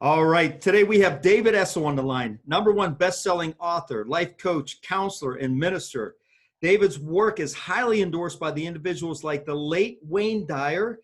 All right. Today we have David Essel on the line, #1 best-selling author, life coach, counselor, and minister. David's work is highly endorsed by the individuals like the late Wayne Dyer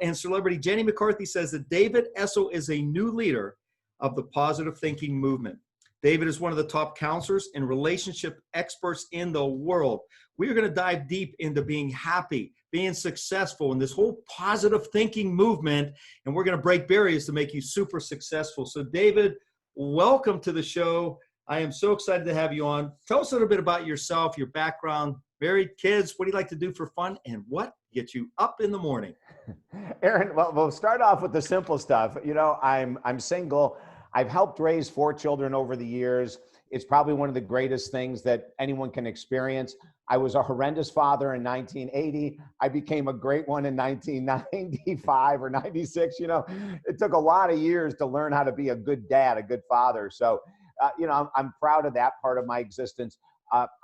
and celebrity Jenny McCarthy says that David Essel is a new leader of the positive thinking movement. David is one of the top counselors and relationship experts in the world. We are going to dive deep into being happy, being successful, and this whole positive thinking movement, and we're going to break barriers to make you super successful. So David, welcome to the show. I am so excited to have you on. Tell us a little bit about yourself, your background, married, kids, what do you like to do for fun, and what gets you up in the morning? Aaron, well, we'll start off with the simple stuff. You know, I'm single. I've helped raise 4 children over the years. It's probably one of the greatest things that anyone can experience. I was a horrendous father in 1980. I became a great one in 1995 or 96. You know, it took a lot of years to learn how to be a good dad, a good father. So, I'm proud of that part of my existence.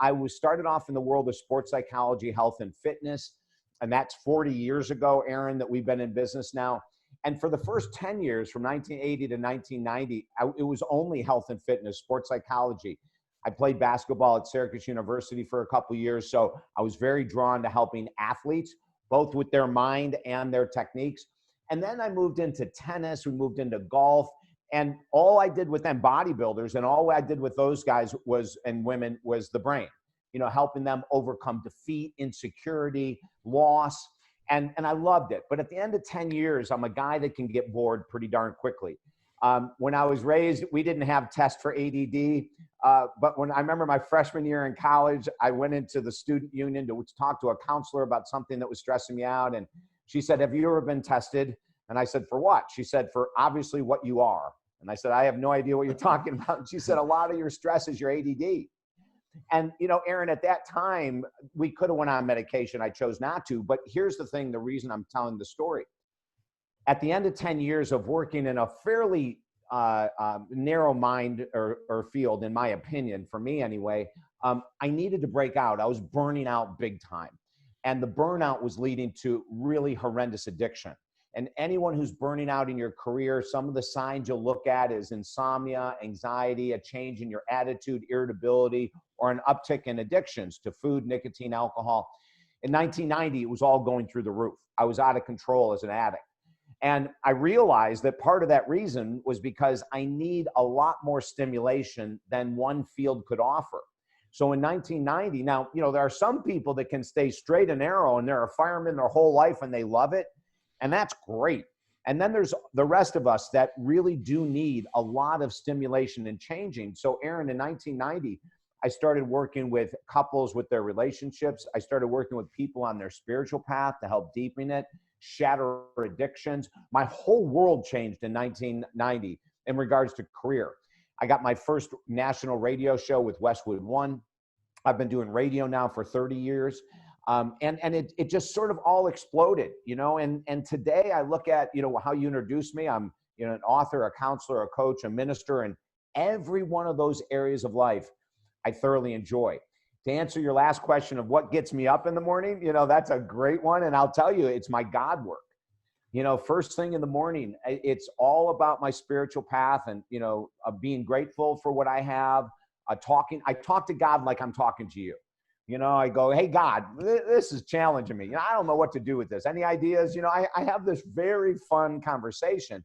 I was started off in the world of sports psychology, health, and fitness. And that's 40 years ago, Aaron, that we've been in business now. And for the first 10 years, from 1980 to 1990, it was only health and fitness, sports psychology. I played basketball at Syracuse University for a couple of years, so I was very drawn to helping athletes, both with their mind and their techniques. And then I moved into tennis, we moved into golf, and all I did with them, bodybuilders, and all I did with those guys and women was the brain, you know, helping them overcome defeat, insecurity, loss. And I loved it. But at the end of 10 years, I'm a guy that can get bored pretty darn quickly. When I was raised, we didn't have tests for ADD. But when I remember my freshman year in college, I went into the student union to talk to a counselor about something that was stressing me out. And she said, "Have you ever been tested?" And I said, "For what?" She said, "For obviously what you are." And I said, "I have no idea what you're talking about." And she said, "A lot of your stress is your ADD." And, you know, Aaron, at that time, we could have went on medication. I chose not to. But here's the thing, the reason I'm telling the story. At the end of 10 years of working in a fairly narrow mind or field, in my opinion, for me anyway, I needed to break out. I was burning out big time. And the burnout was leading to really horrendous addiction. And anyone who's burning out in your career, some of the signs you'll look at is insomnia, anxiety, a change in your attitude, irritability, or an uptick in addictions to food, nicotine, alcohol. In 1990, it was all going through the roof. I was out of control as an addict. And I realized that part of that reason was because I need a lot more stimulation than one field could offer. So in 1990, now, you know, there are some people that can stay straight and narrow and they're a fireman their whole life and they love it. And that's great. And then there's the rest of us that really do need a lot of stimulation and changing. So Aaron, in 1990, I started working with couples with their relationships. I started working with people on their spiritual path to help deepen it, shatter addictions. My whole world changed in 1990 in regards to career. I got my first national radio show with Westwood One. I've been doing radio now for 30 years. And it just sort of all exploded, you know, and today I look at, you know, how you introduced me. I'm, you know, an author, a counselor, a coach, a minister, and every one of those areas of life I thoroughly enjoy. To answer your last question of what gets me up in the morning, you know, that's a great one. And I'll tell you, it's my God work. You know, first thing in the morning, it's all about my spiritual path and, you know, being grateful for what I have, I talk to God like I'm talking to you. You know, I go, "Hey, God, this is challenging me. You know, I don't know what to do with this. Any ideas?" You know, I have this very fun conversation.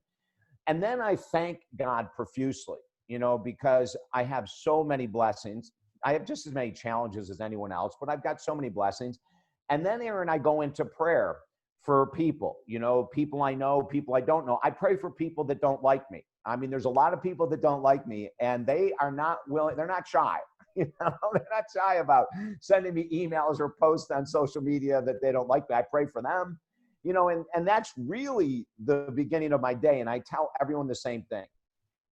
And then I thank God profusely, you know, because I have so many blessings. I have just as many challenges as anyone else, but I've got so many blessings. And then, Aaron, I go into prayer for people, you know, people I know, people I don't know. I pray for people that don't like me. I mean, there's a lot of people that don't like me and they are not willing, they're not shy. You know, they're not shy about sending me emails or posts on social media that they don't like me. I pray for them, you know, and that's really the beginning of my day. And I tell everyone the same thing.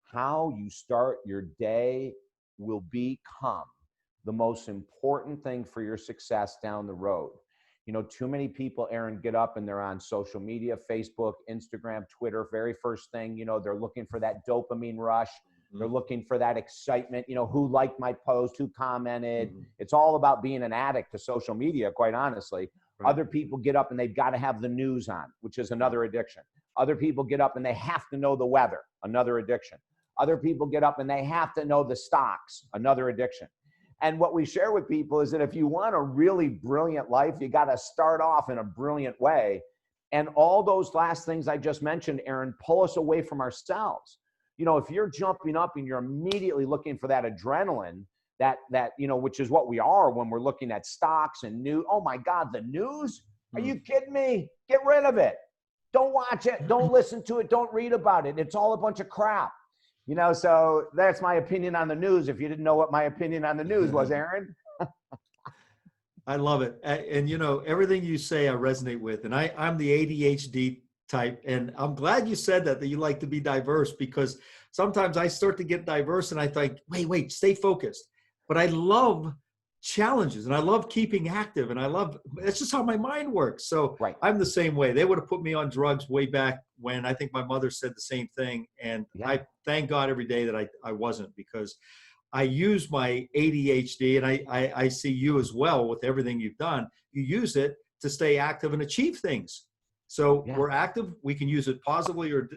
How you start your day will become the most important thing for your success down the road. You know, too many people, Aaron, get up and they're on social media, Facebook, Instagram, Twitter. Very first thing, you know, they're looking for that dopamine rush. They're looking for that excitement, you know, who liked my post, who commented. It's all about being an addict to social media, quite honestly. Right. Other people get up and they've got to have the news on, which is another addiction. Other people get up and they have to know the weather, another addiction. Other people get up and they have to know the stocks, another addiction. And what we share with people is that if you want a really brilliant life, you got to start off in a brilliant way. And all those last things I just mentioned, Aaron, pull us away from ourselves. You know, if you're jumping up and you're immediately looking for that adrenaline, that you know, which is what we are when we're looking at stocks and news. Oh my God, the news? Are you kidding me? Get rid of it. Don't watch it. Don't listen to it. Don't read about it. It's all a bunch of crap. You know, so that's my opinion on the news. If you didn't know what my opinion on the news was, Aaron. I love it. And, you know, everything you say, I resonate with. And I'm the ADHD type. And I'm glad you said that you like to be diverse, because sometimes I start to get diverse and I think, wait, stay focused. But I love challenges and I love keeping active, and it's just how my mind works. So right. I'm the same way. They would have put me on drugs way back when. I think my mother said the same thing. And yeah. I thank God every day that I wasn't, because I use my ADHD, and I see you as well with everything you've done. You use it to stay active and achieve things. So yeah. We're active. We can use it positively or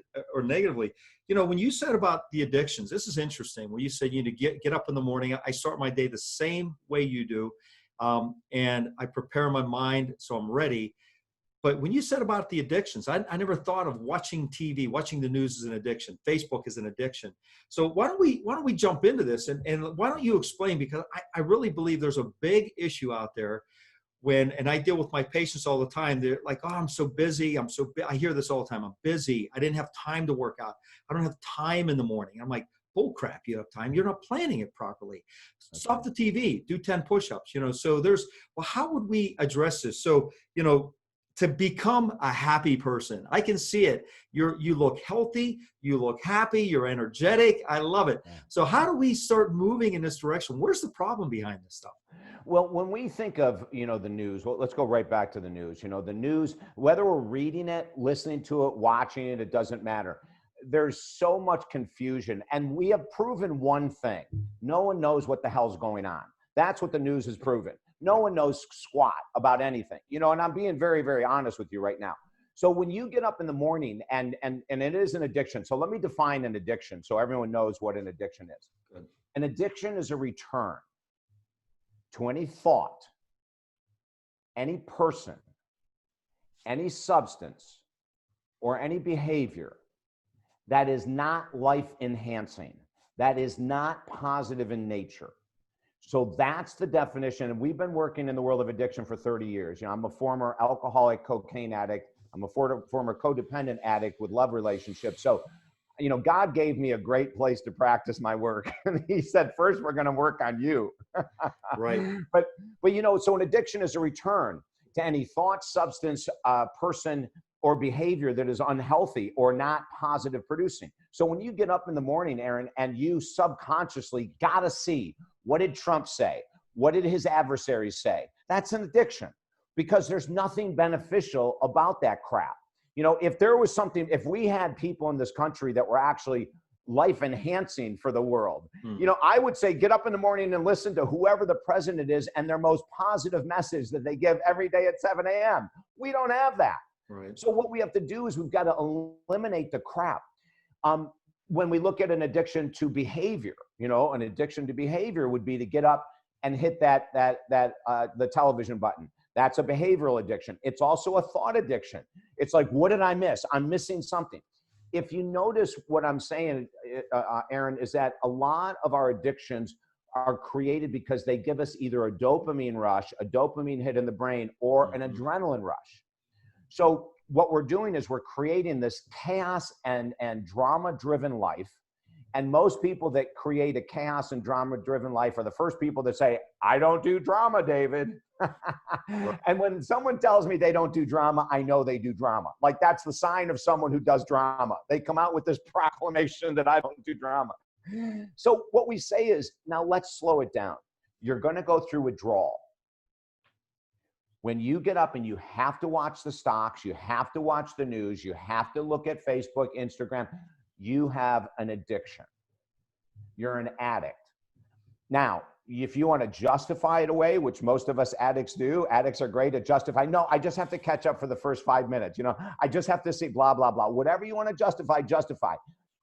negatively. You know, when you said about the addictions, this is interesting. When you said you need to get up in the morning, I start my day the same way you do. And I prepare my mind so I'm ready. But when you said about the addictions, I never thought of watching TV, watching the news as an addiction. Facebook is an addiction. So why don't we jump into this, and why don't you explain, because I really believe there's a big issue out there and I deal with my patients all the time. They're like, oh, I'm so busy. I hear this all the time. I'm busy. I didn't have time to work out. I don't have time in the morning. I'm like, bull crap, you have time. You're not planning it properly. Stop the TV, do 10 push-ups, you know. So how would we address this? So, you know, to become a happy person, I can see it. You look healthy, you look happy, you're energetic. I love it. Yeah. So how do we start moving in this direction? Where's the problem behind this stuff? Well, when we think of, you know, the news, well, let's go right back to the news. You know, the news, whether we're reading it, listening to it, watching it, it doesn't matter. There's so much confusion, and we have proven one thing. No one knows what the hell's going on. That's what the news has proven. No one knows squat about anything, you know, and I'm being very, very honest with you right now. So when you get up in the morning, and it is an addiction. So let me define an addiction so everyone knows what an addiction is. Good. An addiction is a return to any thought, any person, any substance, or any behavior that is not life enhancing, that is not positive in nature. So that's the definition. And we've been working in the world of addiction for 30 years. You know, I'm a former alcoholic, cocaine addict. I'm a former codependent addict with love relationships. So, you know, God gave me a great place to practice my work. And he said, first, we're going to work on you. Right. But, you know, so an addiction is a return to any thought, substance, person, or behavior that is unhealthy or not positive producing. So when you get up in the morning, Aaron, and you subconsciously got to see, what did Trump say? What did his adversaries say? That's an addiction, because there's nothing beneficial about that crap. You know, if there was something, if we had people in this country that were actually life enhancing for the world, you know, I would say get up in the morning and listen to whoever the president is and their most positive message that they give every day at 7 a.m. We don't have that. Right. So what we have to do is we've got to eliminate the crap. When we look at an addiction to behavior, you know, an addiction to behavior would be to get up and hit the television button. That's a behavioral addiction. It's also a thought addiction. It's like, what did I miss? I'm missing something. If you notice what I'm saying, Aaron, is that a lot of our addictions are created because they give us either a dopamine rush, a dopamine hit in the brain, or an adrenaline rush. So what we're doing is we're creating this chaos and drama-driven life. And most people that create a chaos and drama-driven life are the first people that say, I don't do drama, David. And when someone tells me they don't do drama, I know they do drama. Like, that's the sign of someone who does drama. They come out with this proclamation that I don't do drama. So what we say is, now let's slow it down. You're going to go through withdrawal. When you get up and you have to watch the stocks, you have to watch the news, you have to look at Facebook, Instagram, you have an addiction. You're an addict. Now, if you want to justify it away, which most of us addicts do, addicts are great at justifying. No, I just have to catch up for the first 5 minutes. You know, I just have to see blah, blah, blah. Whatever you want to justify, justify.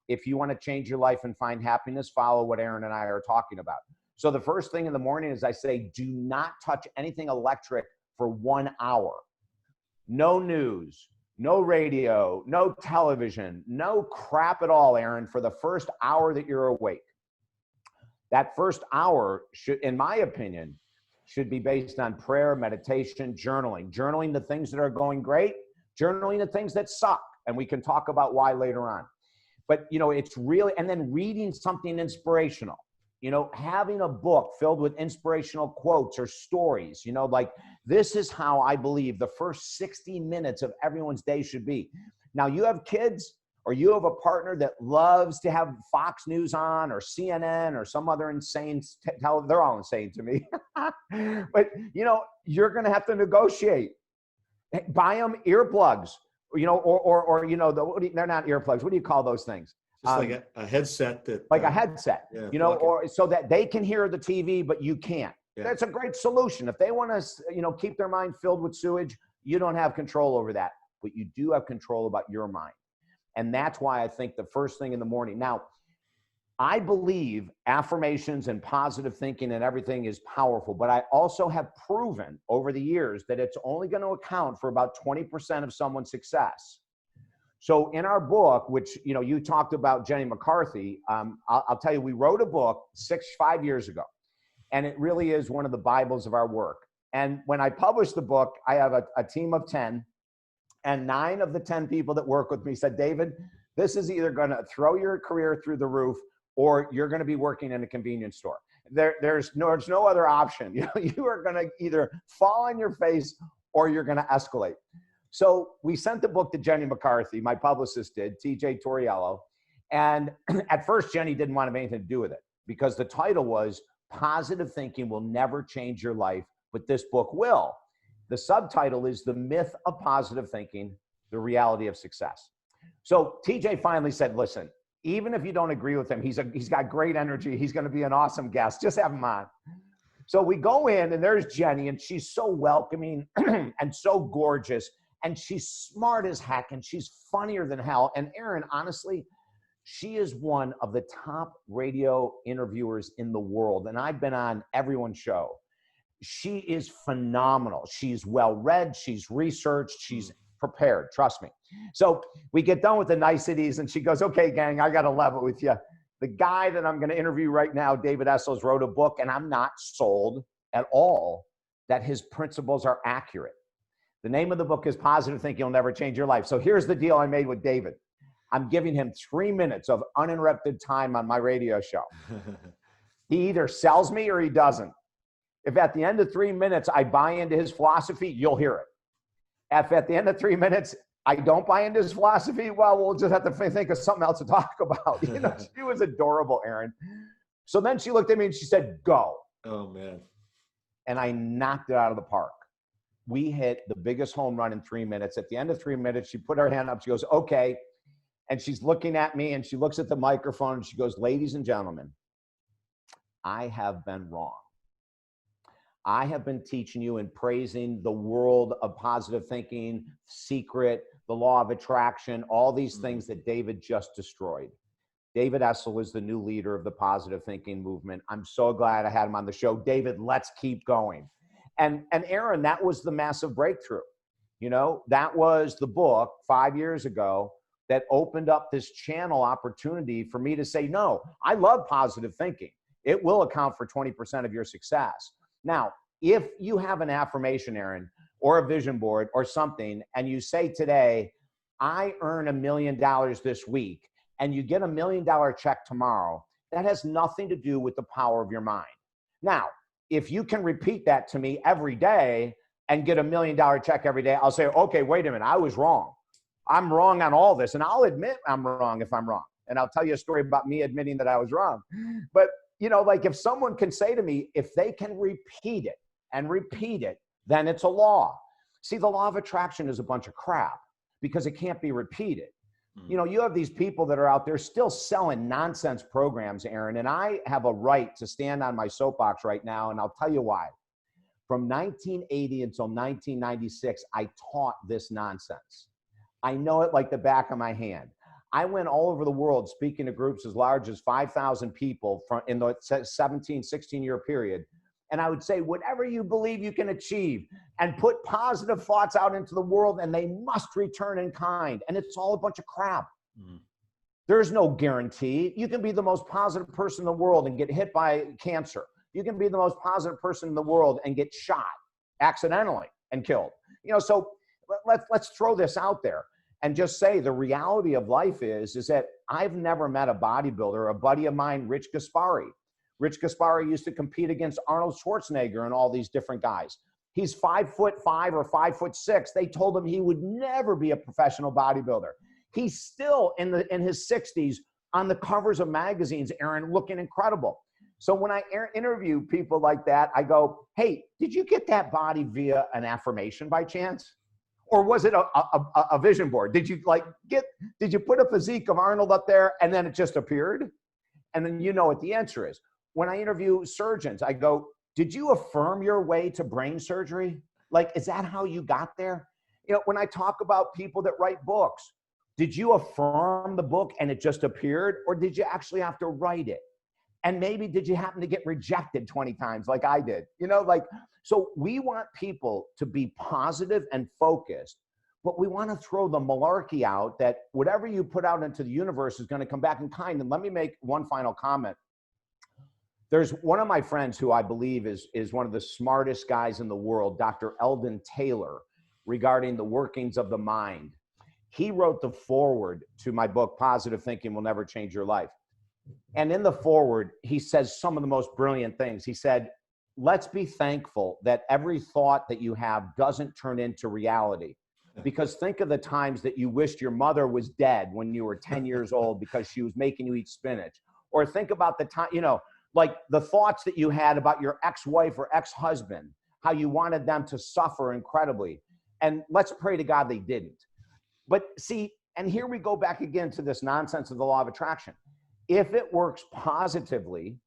If you want to change your life and find happiness, follow what Aaron and I are talking about. So the first thing in the morning is I say, do not touch anything electric for 1 hour. No news, no radio, no television, no crap at all, Aaron, for the first hour that you're awake. That first hour should, in my opinion, should be based on prayer, meditation, journaling the things that are going great, journaling the things that suck. And we can talk about why later on. But, you know, it's really, and then reading something inspirational, you know, having a book filled with inspirational quotes or stories, you know, like this is how I believe the first 60 minutes of everyone's day should be. Now you have kids, or you have a partner that loves to have Fox News on or CNN or some other insane, they're all insane to me. But, you know, you're going to have to negotiate. Buy them earplugs, you know, or you know, they're not earplugs. What do you call those things? Just like a headset. Like a headset, yeah, you know, or so that they can hear the TV, but you can't. Yeah. That's a great solution. If they want to, you know, keep their mind filled with sewage, you don't have control over that, but you do have control about your mind. And that's why I think the first thing in the morning. Now, I believe affirmations and positive thinking and everything is powerful, but I also have proven over the years that it's only going to account for about 20% of someone's success. So in our book, which, you know, you talked about Jenny McCarthy, I'll tell you, we wrote a book 5 years ago, and it really is one of the Bibles of our work. And when I published the book, I have a team of 10. And 9 of the 10 people that work with me said, David, this is either going to throw your career through the roof or you're going to be working in a convenience store. There's no other option. You know, you are going to either fall on your face or you're going to escalate. So we sent the book to Jenny McCarthy, my publicist did, TJ Torriello. And at first, Jenny didn't want to have anything to do with it because the title was Positive Thinking Will Never Change Your Life, but this book will. The subtitle is The Myth of Positive Thinking, the Reality of Success. So TJ finally said, listen, even if you don't agree with him, he's got great energy. He's going to be an awesome guest. Just have him on. So we go in and there's Jenny and she's so welcoming and so gorgeous and she's smart as heck and she's funnier than hell. And Aaron, honestly, she is one of the top radio interviewers in the world. And I've been on everyone's show. She is phenomenal. She's well-read. She's researched. She's prepared. Trust me. So we get done with the niceties and she goes, okay, gang, I got to level with you. The guy that I'm going to interview right now, David Essel, wrote a book and I'm not sold at all that his principles are accurate. The name of the book is Positive Thinking Will Never Change Your Life. So here's the deal I made with David. I'm giving him 3 minutes of uninterrupted time on my radio show. He either sells me or he doesn't. If at the end of 3 minutes, I buy into his philosophy, you'll hear it. If at the end of 3 minutes, I don't buy into his philosophy, well, we'll just have to think of something else to talk about. You know, she was adorable, Aaron. So then she looked at me and she said, go. Oh, man. And I knocked it out of the park. We hit the biggest home run in 3 minutes. At the end of 3 minutes, she put her hand up. She goes, okay. And she's looking at me and she looks at the microphone and she goes, ladies and gentlemen, I have been wrong. I have been teaching you and praising the world of positive thinking, secret, the law of attraction, all these things that David just destroyed. David Essel is the new leader of the positive thinking movement. I'm so glad I had him on the show. David, let's keep going. And Aaron, that was the massive breakthrough. You know, that was the book 5 years ago that opened up this channel opportunity for me to say, no, I love positive thinking. It will account for 20% of your success. Now, if you have an affirmation, Aaron, or a vision board or something, and you say today, I earn $1 million this week, and you get $1 million check tomorrow, that has nothing to do with the power of your mind. Now, if you can repeat that to me every day and get $1 million check every day, I'll say, okay, wait a minute, I was wrong. I'm wrong on all this, and I'll admit I'm wrong if I'm wrong. And I'll tell you a story about me admitting that I was wrong. But you know, like if someone can say to me, if they can repeat it and repeat it, then it's a law. See, the law of attraction is a bunch of crap because it can't be repeated. You know, you have these people that are out there still selling nonsense programs, Aaron, and I have a right to stand on my soapbox right now, and I'll tell you why. From 1980 until 1996, I taught this nonsense. I know it like the back of my hand. I went all over the world speaking to groups as large as 5,000 people in the 17, 16-year period. And I would say, whatever you believe you can achieve, and put positive thoughts out into the world, and they must return in kind. And it's all a bunch of crap. Mm. There's no guarantee. You can be the most positive person in the world and get hit by cancer. You can be the most positive person in the world and get shot accidentally and killed. You know, so let's throw this out there and just say the reality of life is that I've never met a bodybuilder, a buddy of mine, Rich Gaspari. Rich Gaspari used to compete against Arnold Schwarzenegger and all these different guys. He's 5'5" or 5'6". They told him he would never be a professional bodybuilder. He's still in his 60s on the covers of magazines, Aaron, looking incredible. So when I interview people like that, I go, hey, did you get that body via an affirmation by chance? Or was it a vision board? Did you put a physique of Arnold up there and then it just appeared? And then you know what the answer is. When I interview surgeons, I go, did you affirm your way to brain surgery? Like, is that how you got there? You know, when I talk about people that write books, did you affirm the book and it just appeared? Or did you actually have to write it? And maybe did you happen to get rejected 20 times like I did? You know, like, so we want people to be positive and focused, but we want to throw the malarkey out that whatever you put out into the universe is going to come back in kind. And let me make one final comment. There's one of my friends who I believe is one of the smartest guys in the world, Dr. Eldon Taylor, regarding the workings of the mind. He wrote the foreword to my book, Positive Thinking Will Never Change Your Life. And in the foreword, he says some of the most brilliant things. He said, let's be thankful that every thought that you have doesn't turn into reality. Because think of the times that you wished your mother was dead when you were 10 years old because she was making you eat spinach. Or think about the time, you know, like the thoughts that you had about your ex-wife or ex-husband, how you wanted them to suffer incredibly. And let's pray to God they didn't. But see, and here we go back again to this nonsense of the law of attraction. If it works positively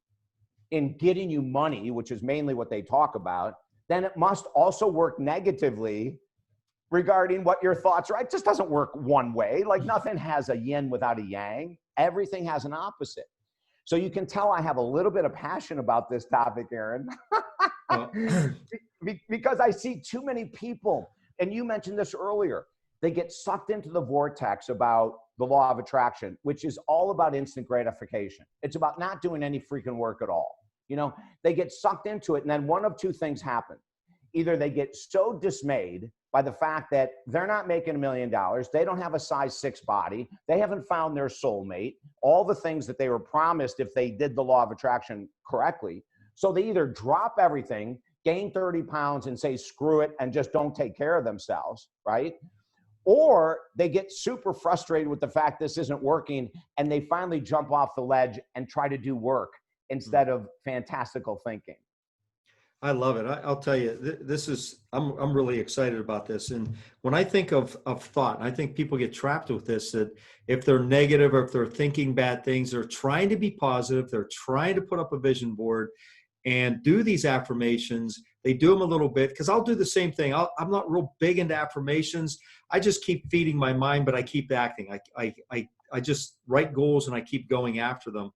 in getting you money, which is mainly what they talk about, then it must also work negatively regarding what your thoughts are. It just doesn't work one way. Like nothing has a yin without a yang. Everything has an opposite. So you can tell I have a little bit of passion about this topic, Aaron, because I see too many people, and you mentioned this earlier, they get sucked into the vortex about the law of attraction, which is all about instant gratification. It's about not doing any freaking work at all. You know, they get sucked into it, and then one of two things happen. Either they get so dismayed by the fact that they're not making $1 million, they don't have a size 6 body, they haven't found their soulmate, all the things that they were promised if they did the law of attraction correctly. So they either drop everything, gain 30 pounds and say, screw it, and just don't take care of themselves, right? Or they get super frustrated with the fact this isn't working and they finally jump off the ledge and try to do work instead of fantastical thinking. I love it. I'll tell you, this is, I'm really excited about this. And when I think of thought, I think people get trapped with this, that if they're negative or if they're thinking bad things, they're trying to be positive, they're trying to put up a vision board and do these affirmations. They do them a little bit, because I'll do the same thing. I'm not real big into affirmations. I just keep feeding my mind, but I keep acting. I just write goals and I keep going after them.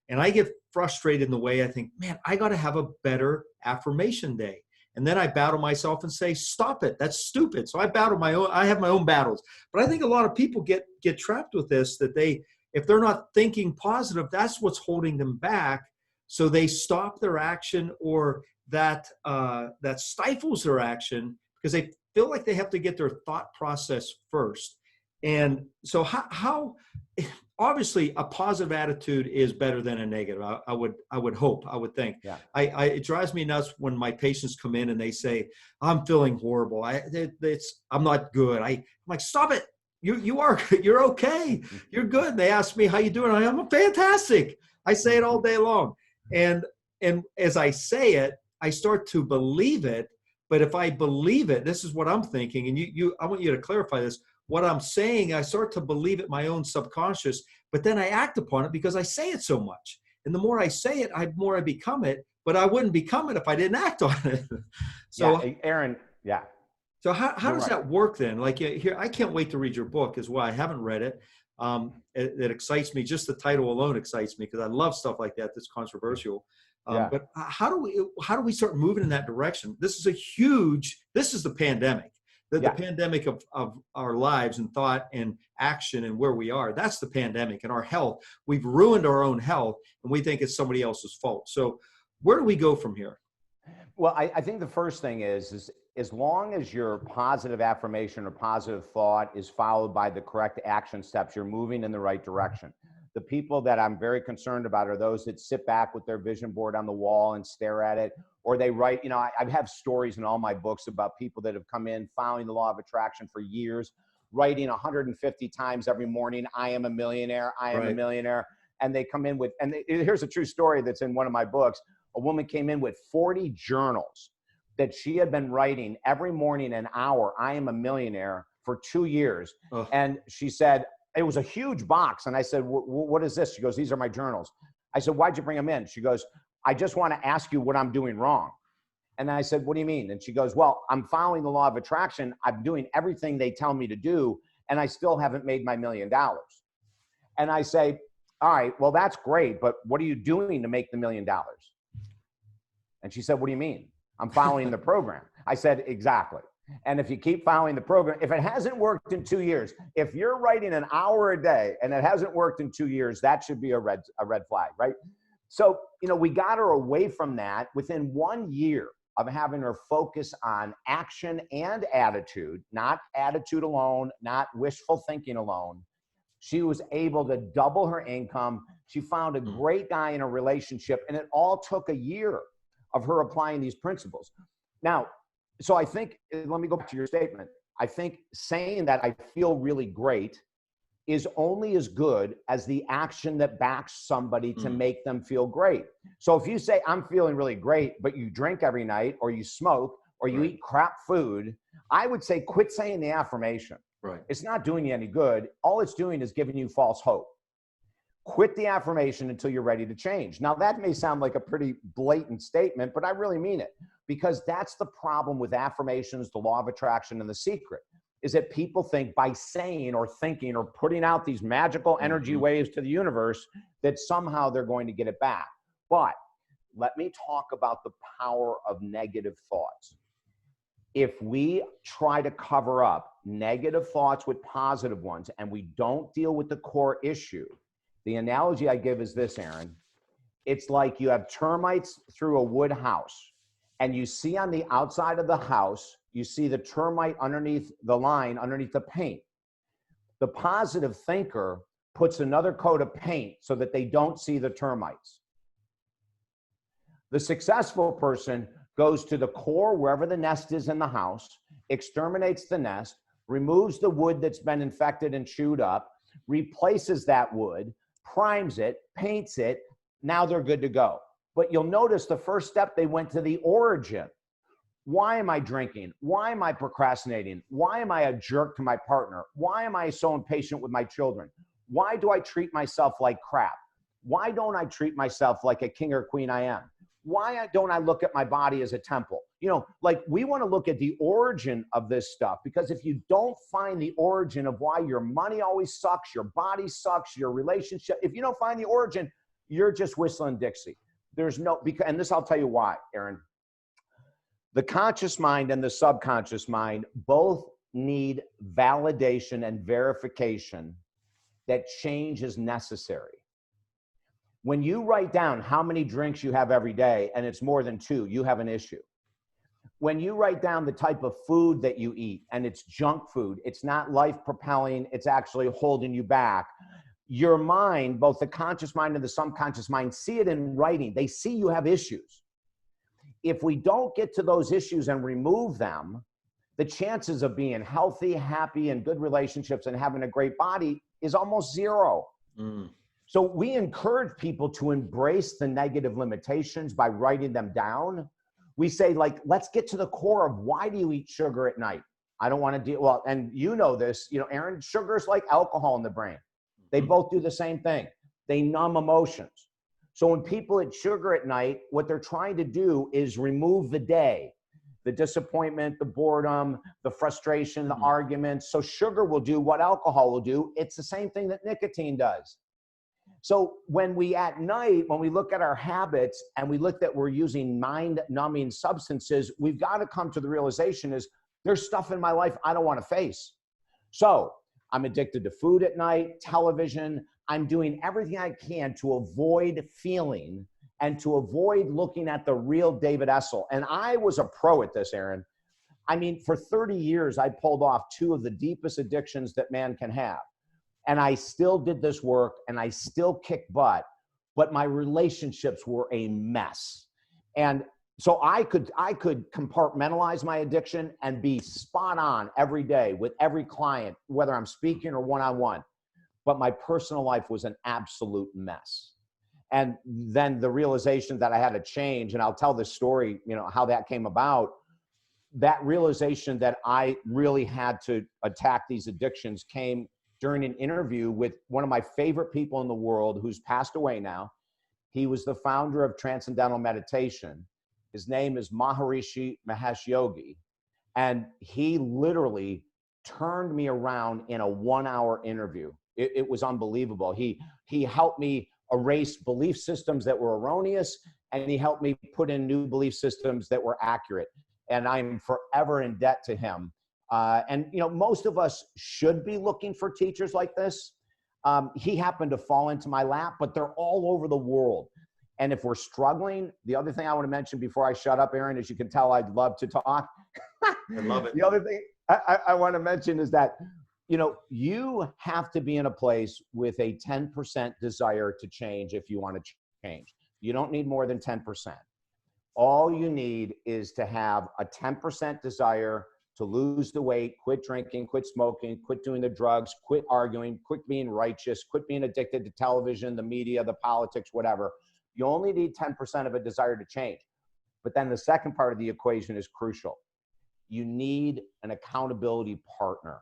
And I get frustrated in the way I think, man, I got to have a better affirmation day. And then I battle myself and say, stop it. That's stupid. So I have my own battles. But I think a lot of people get trapped with this, that if they're not thinking positive, that's what's holding them back. So they stop their action, or that stifles their action because they feel like they have to get their thought process first. And so how obviously a positive attitude is better than a negative. I would hope, I would think. Yeah. It drives me nuts when my patients come in and they say, I'm feeling horrible. I'm not good. I'm like, stop it. You're okay. You're good. They ask me, how you doing? I'm fantastic. I say it all day long. And as I say it, I start to believe it. But if I believe it, this is what I'm thinking. And I want you to clarify this. what I'm saying, I start to believe it my own subconscious, but then I act upon it because I say it so much. And the more I say it, the more I become it, but I wouldn't become it if I didn't act on it. Yeah, So, Aaron, yeah, so how you're does right. that work then? Like here, I can't wait to read your book as well. I haven't read it. It excites me. Just the title alone excites me because I love stuff like that. That's controversial. Yeah. But how do we start moving in that direction? This is the pandemic. The pandemic of our lives and thought and action and where we are. That's the pandemic and our health. We've ruined our own health and we think it's somebody else's fault. So where do we go from here? Well, I think the first thing is as long as your positive affirmation or positive thought is followed by the correct action steps, you're moving in the right direction. The people that I'm very concerned about are those that sit back with their vision board on the wall and stare at it, or they write, I have stories in all my books about people that have come in following the law of attraction for years, writing 150 times every morning, I am a millionaire, I am a millionaire. And they come in with, and here's a true story that's in one of my books. A woman came in with 40 journals that she had been writing every morning an hour, I am a millionaire, for 2 years. Ugh. And she said, it was a huge box. And I said, what is this? She goes, these are my journals. I said, why'd you bring them in? She goes, I just want to ask you what I'm doing wrong. And I said, what do you mean? And she goes, well, I'm following the law of attraction. I'm doing everything they tell me to do, and I still haven't made my $1 million. And I say, all right, well, that's great, but what are you doing to make the $1 million? And she said, what do you mean? I'm following the program. I said, exactly. And if you keep following the program, if it hasn't worked in 2 years, if you're writing an hour a day and it hasn't worked in 2 years, that should be a red flag, right? So, we got her away from that. Within 1 year of having her focus on action and attitude, not attitude alone, not wishful thinking alone, she was able to double her income. She found a great guy in a relationship, and it all took a year of her applying these principles. Now, so I think, let me go back to your statement. I think saying that I feel really great is only as good as the action that backs somebody to make them feel great. So if you say, I'm feeling really great, but you drink every night, or you smoke, or you eat crap food, I would say quit saying the affirmation. Right. It's not doing you any good. All it's doing is giving you false hope. Quit the affirmation until you're ready to change. Now, that may sound like a pretty blatant statement, but I really mean it, because that's the problem with affirmations, the law of attraction, and the secret, is that people think by saying or thinking or putting out these magical energy waves to the universe that somehow they're going to get it back. But let me talk about the power of negative thoughts. If we try to cover up negative thoughts with positive ones and we don't deal with the core issue, the analogy I give is this, Aaron. It's like you have termites through a wood house, and you see on the outside of the house, you see the termite underneath the line, underneath the paint. The positive thinker puts another coat of paint so that they don't see the termites. The successful person goes to the core, wherever the nest is in the house, exterminates the nest, removes the wood that's been infected and chewed up, replaces that wood, primes it, paints it. Now they're good to go. But you'll notice the first step, they went to the origin. Why am I drinking? Why am I procrastinating? Why am I a jerk to my partner? Why am I so impatient with my children? Why do I treat myself like crap? Why don't I treat myself like a king or queen I am? Why don't I look at my body as a temple? Like, we want to look at the origin of this stuff, because if you don't find the origin of why your money always sucks, your body sucks, your relationship, if you don't find the origin, you're just whistling Dixie. And this, I'll tell you why, Aaron. The conscious mind and the subconscious mind both need validation and verification that change is necessary. When you write down how many drinks you have every day and it's more than 2, you have an issue. When you write down the type of food that you eat and it's junk food, it's not life propelling, it's actually holding you back. Your mind, both the conscious mind and the subconscious mind, see it in writing. They see you have issues. If we don't get to those issues and remove them, the chances of being healthy, happy, and good relationships and having a great body is almost 0. So we encourage people to embrace the negative limitations by writing them down. We say, like, let's get to the core of why do you eat sugar at night? I don't want to deal. Well, and you know this, Aaron, sugar's like alcohol in the brain. They both do the same thing. They numb emotions. So when people eat sugar at night, what they're trying to do is remove the day, the disappointment, the boredom, the frustration, the arguments. So sugar will do what alcohol will do. It's the same thing that nicotine does. So when we at night, when we look at our habits and we look that we're using mind numbing substances, we've got to come to the realization is there's stuff in my life I don't want to face. So I'm addicted to food at night, television. I'm doing everything I can to avoid feeling and to avoid looking at the real David Essel. And I was a pro at this, Aaron. I mean, for 30 years, I pulled off two of the deepest addictions that man can have. And I still did this work and I still kicked butt, but my relationships were a mess. And so I could compartmentalize my addiction and be spot on every day with every client, whether I'm speaking or one-on-one. But my personal life was an absolute mess. And then the realization that I had to change, and I'll tell this story, how that came about. That realization that I really had to attack these addictions came during an interview with one of my favorite people in the world who's passed away now. He was the founder of Transcendental Meditation. His name is Maharishi Mahesh Yogi. And he literally turned me around in a 1-hour interview. It was unbelievable. He helped me erase belief systems that were erroneous, and he helped me put in new belief systems that were accurate. And I'm forever in debt to him. And most of us should be looking for teachers like this. He happened to fall into my lap, but they're all over the world. And if we're struggling, the other thing I want to mention before I shut up, Aaron, as you can tell, I'd love to talk. I love it. The other thing I want to mention is that, you have to be in a place with a 10% desire to change if you want to change. You don't need more than 10%. All you need is to have a 10% desire to lose the weight, quit drinking, quit smoking, quit doing the drugs, quit arguing, quit being righteous, quit being addicted to television, the media, the politics, whatever. You only need 10% of a desire to change. But then the second part of the equation is crucial. You need an accountability partner,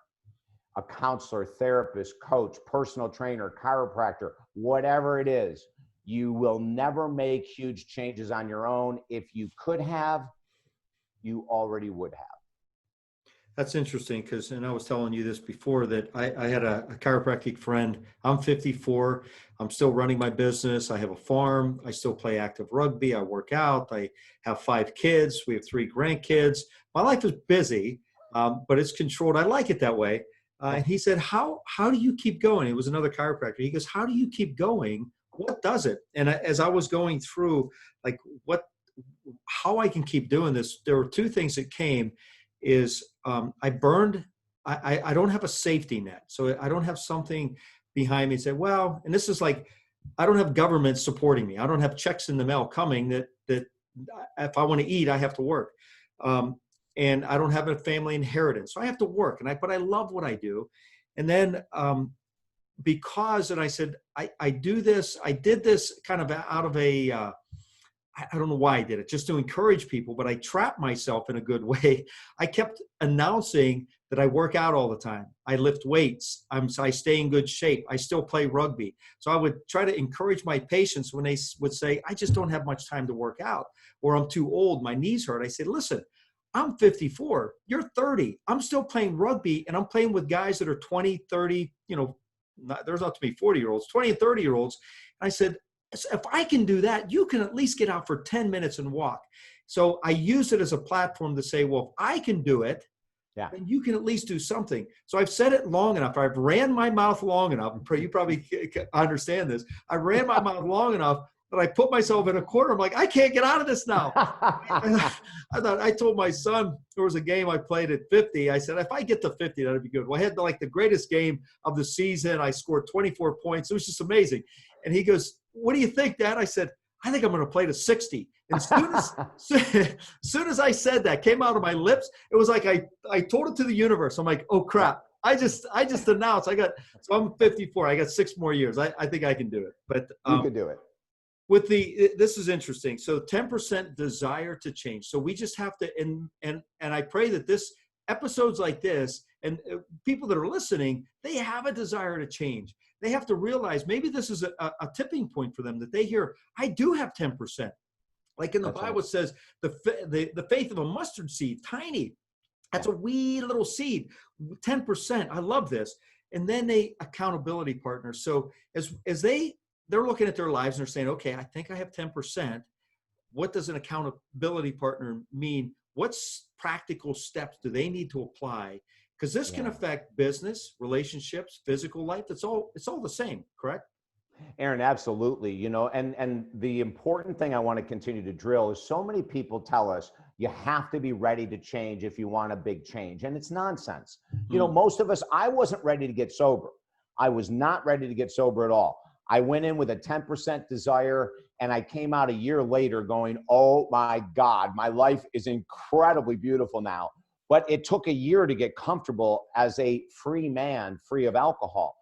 a counselor, therapist, coach, personal trainer, chiropractor, whatever it is. You will never make huge changes on your own. If you could have, you already would have. That's interesting because, and I was telling you this before, that I had a chiropractic friend. I'm 54. I'm still running my business. I have a farm. I still play active rugby. I work out. I have 5 kids. We have 3 grandkids. My life is busy, but it's controlled. I like it that way. And he said, how do you keep going? It was another chiropractor. He goes, how do you keep going? What does it? And as I was going through, like, how I can keep doing this, there were 2 things that came. Is I don't have a safety net. So I don't have something behind me and say, well, and this is like, I don't have government supporting me. I don't have checks in the mail coming that if I want to eat, I have to work. And I don't have a family inheritance. So I have to work. But I love what I do. And then because, and I said, I do this, I did this kind of out of a, I don't know why I did it, just to encourage people, but I trapped myself in a good way. I kept announcing that I work out all the time. I lift weights. I stay in good shape. I still play rugby. So I would try to encourage my patients when they would say, I just don't have much time to work out, or I'm too old, my knees hurt. I said, listen, I'm 54, you're 30. I'm still playing rugby, and I'm playing with guys that are 20, 30, there's not to be 40-year-olds, 20 and 30-year-olds. And I said, if I can do that, you can at least get out for 10 minutes and walk. So I use it as a platform to say, well, if I can do it, then you can at least do something. So I've said it long enough. I've ran my mouth long enough. You probably understand this. I ran my mouth long enough that I put myself in a corner. I'm like, I can't get out of this now. I told my son, there was a game I played at 50. I said, if I get to 50, that'd be good. Well, I had the greatest game of the season. I scored 24 points. It was just amazing. And he goes, what do you think, Dad? I said, I think I'm going to play to 60. And soon as I said that, came out of my lips, it was like I told it to the universe. I'm like, oh crap! I just announced so I'm 54. I got 6 more years. I think I can do it. But you can do it. This is interesting. So 10% desire to change. So we just have to, and I pray that this episodes like this, and people that are listening, they have a desire to change. They have to realize maybe this is a tipping point for them, that they hear, I do have 10%. Like in the That's Bible, right. it says the faith of a mustard seed, tiny. That's a wee little seed, 10%. I love this. And then they accountability partners. So as they're looking at their lives and they're saying, okay, I think I have 10%. What does an accountability partner mean? What practical steps do they need to apply? Because this can affect business, relationships, physical life. It's all the same, correct? Aaron, absolutely. You know, and the important thing I want to continue to drill is so many people tell us you have to be ready to change if you want a big change. And it's nonsense. You know, most of us, I wasn't ready to get sober. I was not ready to get sober at all. I went in with a 10% desire and I came out a year later going, oh my God, my life is incredibly beautiful now. But it took a year to get comfortable as a free man, free of alcohol.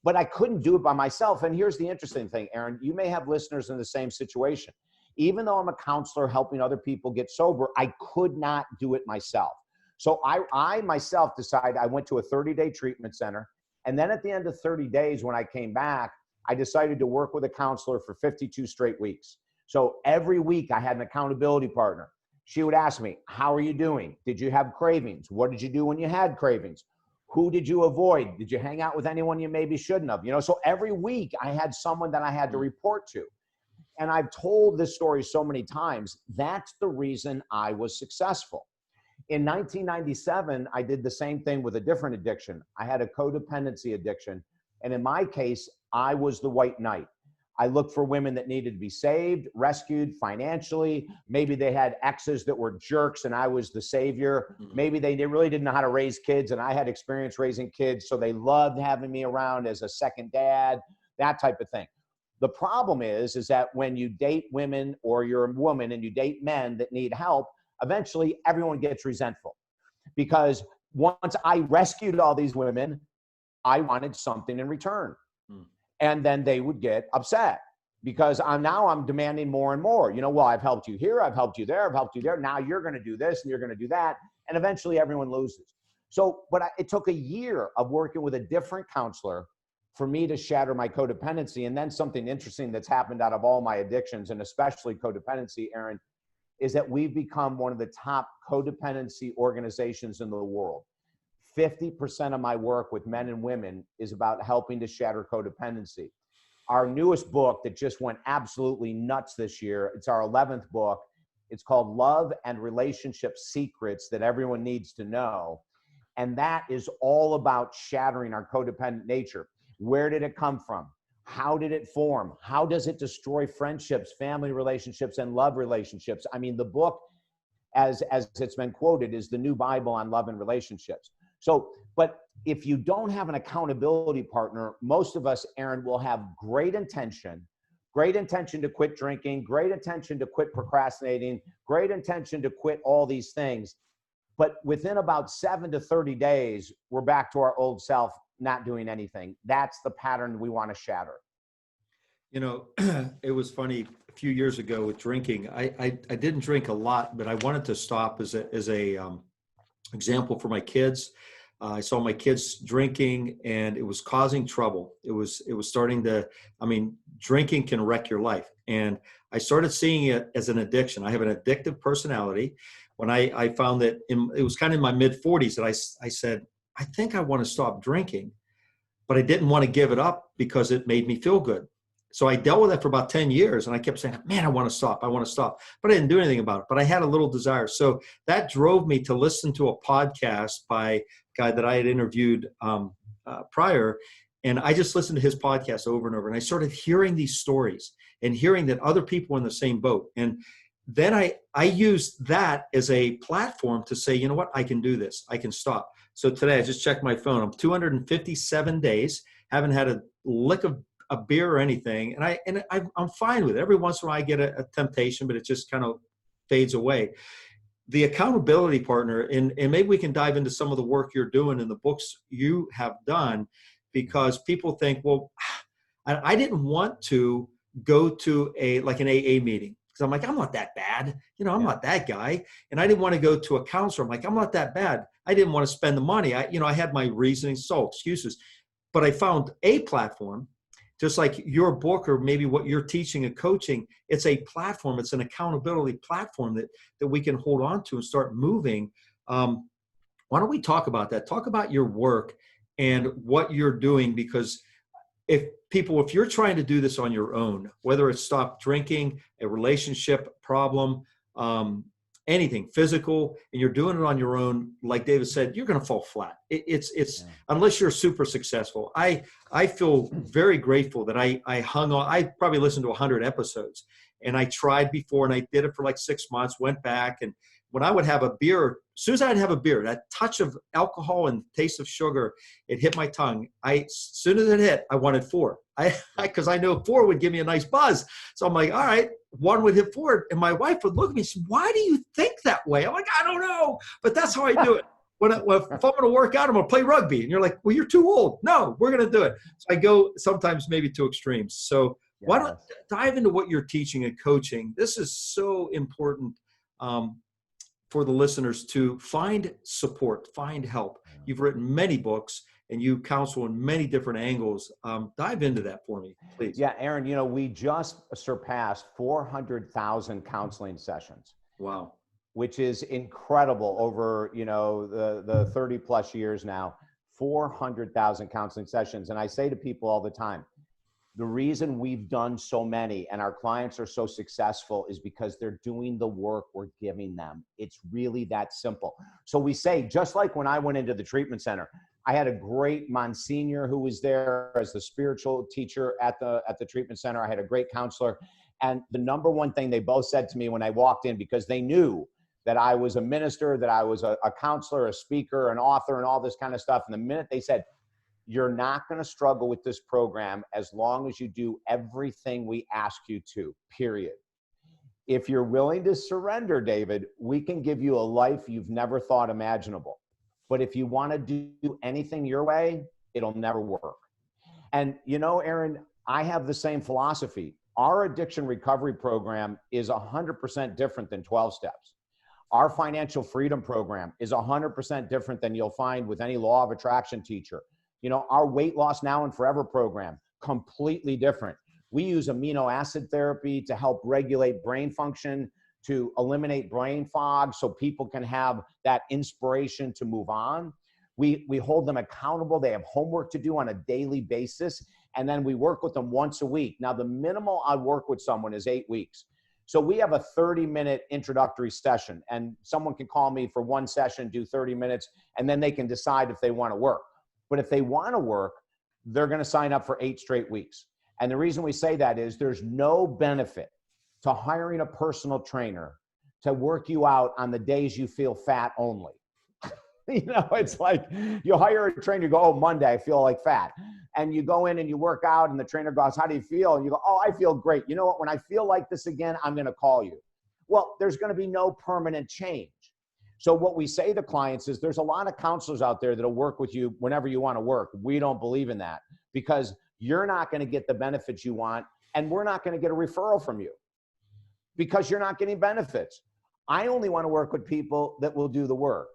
But I couldn't do it by myself. And here's the interesting thing, Aaron, you may have listeners in the same situation. Even though I'm a counselor helping other people get sober, I could not do it myself. So I myself decided, I went to a 30-day treatment center. And then at the end of 30 days, when I came back, I decided to work with a counselor for 52 straight weeks. So every week I had an accountability partner. She would ask me, how are you doing? Did you have cravings? What did you do when you had cravings? Who did you avoid? Did you hang out with anyone you maybe shouldn't have? You know, so every week I had someone that I had to report to. And I've told this story so many times. That's the reason I was successful. In 1997, I did the same thing with a different addiction. I had a codependency addiction. And in my case, I was the white knight. I looked for women that needed to be saved, rescued financially. Maybe they had exes that were jerks and I was the savior. Maybe they really didn't know how to raise kids and I had experience raising kids. So they loved having me around as a second dad, that type of thing. The problem is that when you date women or you're a woman and you date men that need help, eventually everyone gets resentful. Because once I rescued all these women, I wanted something in return. And then they would get upset because I'm demanding more and more. You know, well, I've helped you here, I've helped you there, I've helped you there. Now you're going to do this and you're going to do that. And eventually everyone loses. So, it took a year of working with a different counselor for me to shatter my codependency. And then something interesting that's happened out of all my addictions, and especially codependency, Aaron, is that we've become one of the top codependency organizations in the world. 50% of my work with men and women is about helping to shatter codependency. Our newest book that just went absolutely nuts this year, it's our 11th book. It's called Love and Relationship Secrets That Everyone Needs to Know. And that is all about shattering our codependent nature. Where did it come from? How did it form? How does it destroy friendships, family relationships, and love relationships? I mean, the book, as it's been quoted, is the new Bible on love and relationships. So, but if you don't have an accountability partner, most of us, Aaron, will have great intention to quit drinking, great intention to quit procrastinating, great intention to quit all these things. But within about 7 to 30 days, we're back to our old self, not doing anything. That's the pattern we want to shatter. You know, it was funny a few years ago with drinking. I didn't drink a lot, but I wanted to stop as a example for my kids. I saw my kids drinking and it was causing trouble. It was starting to, drinking can wreck your life. And I started seeing it as an addiction. I have an addictive personality. When I found that it was kind of in my mid 40s that I said, I think I want to stop drinking, but I didn't want to give it up because it made me feel good. So I dealt with that for about 10 years and I kept saying, man, I want to stop, but I didn't do anything about it, but I had a little desire. So that drove me to listen to a podcast by a guy that I had interviewed prior. And I just listened to his podcast over and over. And I started hearing these stories and hearing that other people were in the same boat. And then I used that as a platform to say, you know what, I can do this. I can stop. So today I just checked my phone. I'm 257 days, haven't had a lick of a beer or anything. And I'm fine with it. Every once in a while I get a temptation, but it just kind of fades away. The accountability partner, and maybe we can dive into some of the work you're doing in the books you have done, because people think, well, I didn't want to go to an AA meeting. because I'm like, I'm not that bad. I'm Yeah. not that guy. And I didn't want to go to a counselor. I'm like, I'm not that bad. I didn't want to spend the money. I had my reasoning, excuses. But I found a platform, just like your book or maybe what you're teaching and coaching. It's a platform. It's an accountability platform that we can hold on to and start moving. Why don't we talk about that? Talk about your work and what you're doing, because if you're trying to do this on your own, whether it's stop drinking, a relationship problem, anything physical, and you're doing it on your own, like David said, you're going to fall flat. It's unless you're super successful. I feel very grateful that I hung on. I probably listened to 100 episodes, and I tried before, and I did it for like 6 months, went back. And when I would have a beer, as soon as I'd have a beer, that touch of alcohol and taste of sugar, it hit my tongue. As soon as it hit, I wanted 4. Because I know 4 would give me a nice buzz. So I'm like, all right, 1 would hit 4. And my wife would look at me and say, why do you think that way? I'm like, I don't know, but that's how I do it. If I'm going to work out, I'm going to play rugby. And you're like, well, you're too old. No, we're going to do it. So I go sometimes maybe to extremes. So why don't dive into what you're teaching and coaching? This is so important for the listeners to find support, find help. You've written many books and you counsel in many different angles. Dive into that for me, please. Yeah, Aaron, we just surpassed 400,000 counseling sessions. Wow. Which is incredible over, the 30 plus years now, 400,000 counseling sessions. And I say to people all the time, the reason we've done so many and our clients are so successful is because they're doing the work we're giving them. It's really that simple. So we say, just like when I went into the treatment center, I had a great Monsignor who was there as the spiritual teacher at the treatment center. I had a great counselor. And the number one thing they both said to me when I walked in, because they knew that I was a minister, that I was a counselor, a speaker, an author, and all this kind of stuff. And the minute they said, you're not going to struggle with this program as long as you do everything we ask you to, period. If you're willing to surrender, David, we can give you a life you've never thought imaginable. But if you want to do anything your way, it'll never work. And Aaron, I have the same philosophy. Our addiction recovery program is 100% different than 12 steps. Our financial freedom program is 100% different than you'll find with any law of attraction teacher. Our weight loss now and forever program, completely different. We use amino acid therapy to help regulate brain function, to eliminate brain fog so people can have that inspiration to move on. We hold them accountable. They have homework to do on a daily basis. And then we work with them once a week. Now, the minimal I work with someone is 8 weeks. So we have a 30-minute introductory session, and someone can call me for one session, do 30 minutes, and then they can decide if they want to work. But if they want to work, they're going to sign up for 8 straight weeks. And the reason we say that is there's no benefit to hiring a personal trainer to work you out on the days you feel fat only. It's like you hire a trainer, you go, oh, Monday, I feel like fat. And you go in and you work out and the trainer goes, how do you feel? And you go, oh, I feel great. You know what? When I feel like this again, I'm going to call you. Well, there's going to be no permanent change. So what we say to clients is there's a lot of counselors out there that'll work with you whenever you want to work. We don't believe in that because you're not going to get the benefits you want and we're not going to get a referral from you because you're not getting benefits. I only want to work with people that will do the work.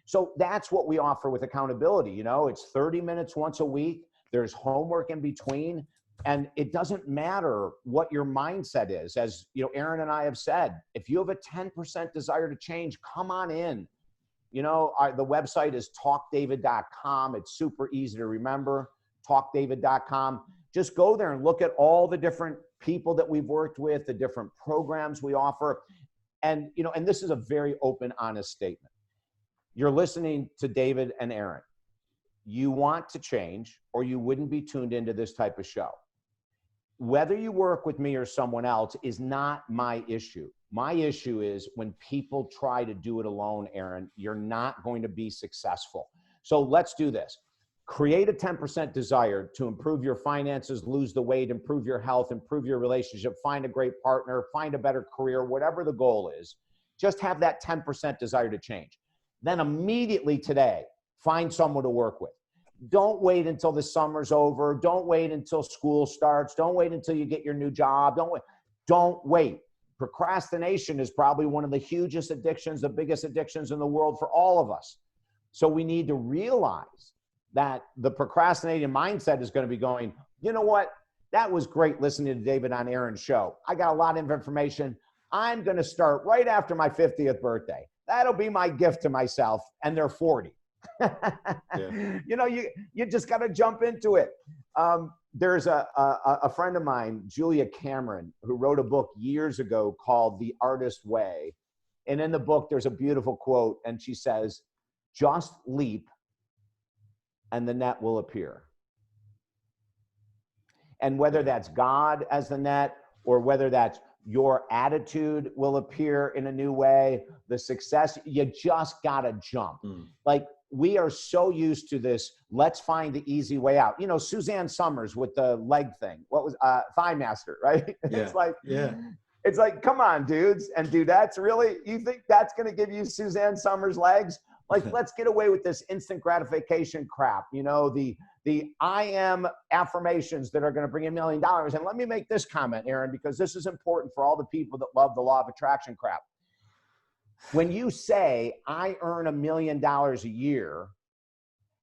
So that's what we offer with accountability. It's 30 minutes once a week. There's homework in between. And it doesn't matter what your mindset is. As Aaron and I have said, if you have a 10% desire to change, come on in. The website is talkdavid.com. It's super easy to remember, talkdavid.com. Just go there and look at all the different people that we've worked with, the different programs we offer. And, and this is a very open, honest statement. You're listening to David and Aaron. You want to change or you wouldn't be tuned into this type of show. Whether you work with me or someone else is not my issue. My issue is when people try to do it alone, Aaron, you're not going to be successful. So let's do this. Create a 10% desire to improve your finances, lose the weight, improve your health, improve your relationship, find a great partner, find a better career, whatever the goal is. Just have that 10% desire to change. Then immediately today, find someone to work with. Don't wait until the summer's over. Don't wait until school starts. Don't wait until you get your new job. Don't wait. procrastination is probably one of the hugest addictions, the biggest addictions in the world for all of us. So we need to realize that the procrastinating mindset is going to be going, you know what? That was great listening to David on Aaron's show. I got a lot of information. I'm going to start right after my 50th birthday. That'll be my gift to myself. And they're 40. Yeah. You know, you just got to jump into it. There's a friend of mine, Julia Cameron, who wrote a book years ago called The Artist Way. And in the book, there's a beautiful quote. And she says, just leap and the net will appear. And whether that's God as the net, or whether that's your attitude will appear in a new way, the success, you just gotta jump. Like, we are so used to this, let's find the easy way out. You know, Suzanne Summers with the leg thing. What was Thigh Master, right? Yeah. It's like, come on, dudes and dudettes, really? You think that's gonna give you Suzanne Summers legs? Like, let's get away with this instant gratification crap. You know, the I am affirmations that are going to bring $1 million. And let me make this comment, Aaron, because this is important for all the people that love the law of attraction crap. When you say, I earn $1 million a year,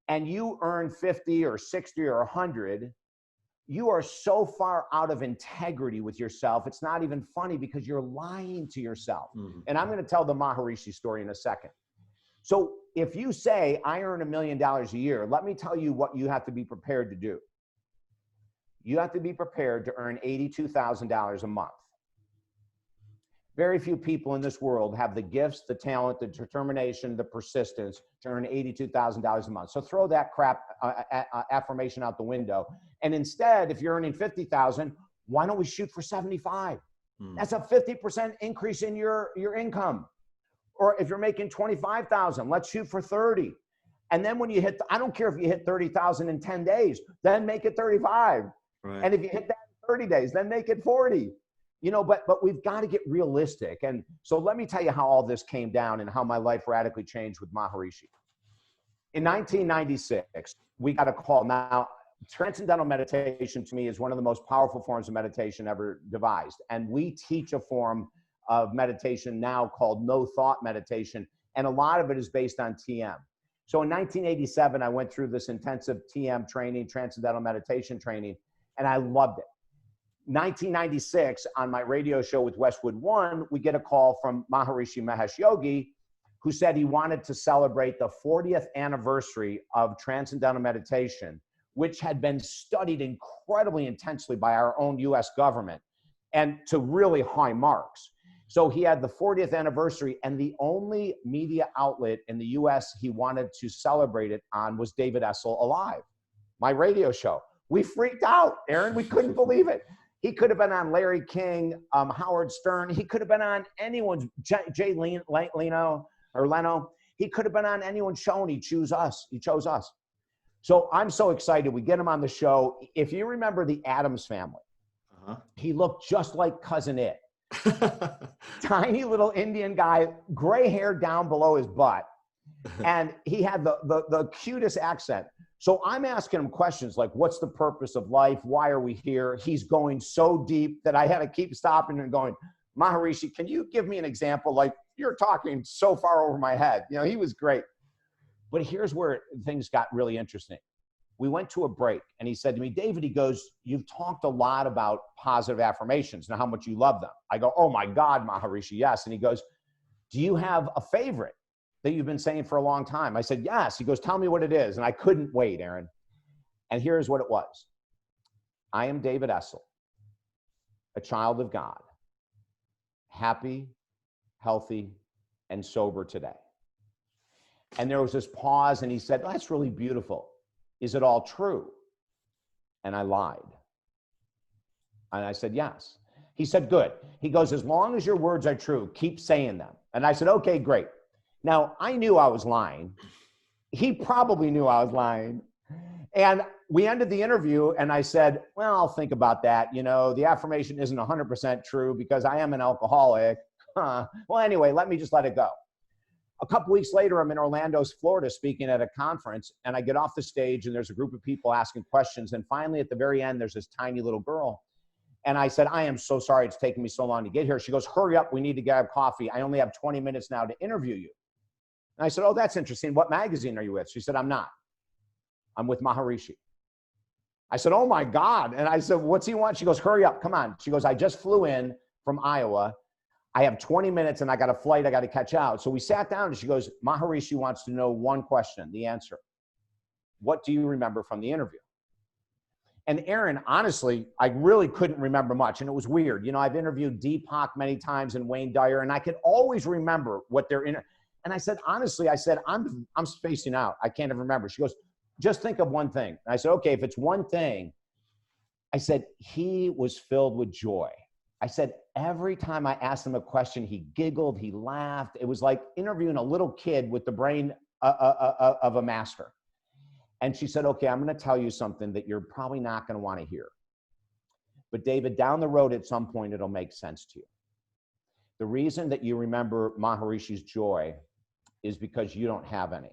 and you earn 50 or 60 or 100, you are so far out of integrity with yourself. It's not even funny, because you're lying to yourself. And I'm going to tell the Maharishi story in a second. So if you say, I earn $1 million a year, let me tell you what you have to be prepared to do. You have to be prepared to earn $82,000 a month. Very few people in this world have the gifts, the talent, the determination, the persistence to earn $82,000 a month. So throw that crap affirmation out the window. And instead, if you're earning $50,000, why don't we shoot for 75? That's a 50% increase in your income. Or if you're making 25,000, let's shoot for 30. And then when you hit, I don't care if you hit 30,000 in 10 days, then make it 35. Right. And if you hit that in 30 days, then make it 40. You know, but we've got to get realistic. And so let me tell you how all this came down and how my life radically changed with Maharishi. In 1996, we got a call. Now, transcendental meditation to me is one of the most powerful forms of meditation ever devised. And we teach a form of meditation now called no thought meditation. And a lot of it is based on TM. So in 1987, I went through this intensive TM training, transcendental meditation training, and I loved it. 1996, on my radio show with Westwood One, we get a call from Maharishi Mahesh Yogi, who said he wanted to celebrate the 40th anniversary of transcendental meditation, which had been studied incredibly intensely by our own US government, and to really high marks. So he had the 40th anniversary, and the only media outlet in the US he wanted to celebrate it on was David Essel Alive, my radio show. We freaked out, Aaron. We couldn't believe it. He could have been on Larry King, Howard Stern. He could have been on anyone's, Jay Leno. He could have been on anyone's show, and he chose us. He chose us. So I'm so excited. We get him on the show. If you remember the Addams Family, he looked just like Cousin It. Tiny little Indian guy, gray hair down below his butt. And he had the cutest accent. So I'm asking him questions like, what's the purpose of life? Why are we here? He's going so deep that I had to keep stopping and going, Maharishi, can you give me an example? Like, you're talking so far over my head. You know, he was great. But here's where things got really interesting. We went to a break, and he said to me, David, he goes, you've talked a lot about positive affirmations and how much you love them. I go, oh my God, Maharishi, yes. And he goes, do you have a favorite that you've been saying for a long time? I said, yes. He goes, tell me what it is. And I couldn't wait, Aaron. And here's what it was. I am David Essel, a child of God, happy, healthy, and sober today. And there was this pause, and he said, that's really beautiful. Is it all true? And I lied. And I said, yes. He said, good. He goes, as long as your words are true, keep saying them. And I said, okay, great. Now, I knew I was lying. He probably knew I was lying. And we ended the interview, and I said, well, I'll think about that. You know, the affirmation isn't 100% true because I am an alcoholic. Well, anyway, let me just let it go. A couple weeks later, I'm in Orlando, Florida, speaking at a conference, and I get off the stage, and there's a group of people asking questions. And finally, at the very end, there's this tiny little girl. And I said, I am so sorry it's taking me so long to get here. She goes, hurry up, we need to grab coffee. I only have 20 minutes now to interview you. And I said, oh, that's interesting. What magazine are you with? She said, I'm not. I'm with Maharishi. I said, oh my God. And I said, what's he want? She goes, hurry up, come on. She goes, I just flew in from Iowa. I have 20 minutes and I got a flight I got to catch out. So we sat down and she goes, Maharishi wants to know one question, the answer. What do you remember from the interview? And Aaron, honestly, I really couldn't remember much. And it was weird. You know, I've interviewed Deepak many times and Wayne Dyer, and I could always remember what they're in. And I said, honestly, I said, I'm spacing out. I can't even remember. She goes, just think of one thing. And I said, okay, if it's one thing, I said, he was filled with joy. I said, every time I asked him a question, he giggled, he laughed. It was like interviewing a little kid with the brain of a master. And she said, okay, I'm going to tell you something that you're probably not going to want to hear. But David, down the road at some point, it'll make sense to you. The reason that you remember Maharishi's joy is because you don't have any.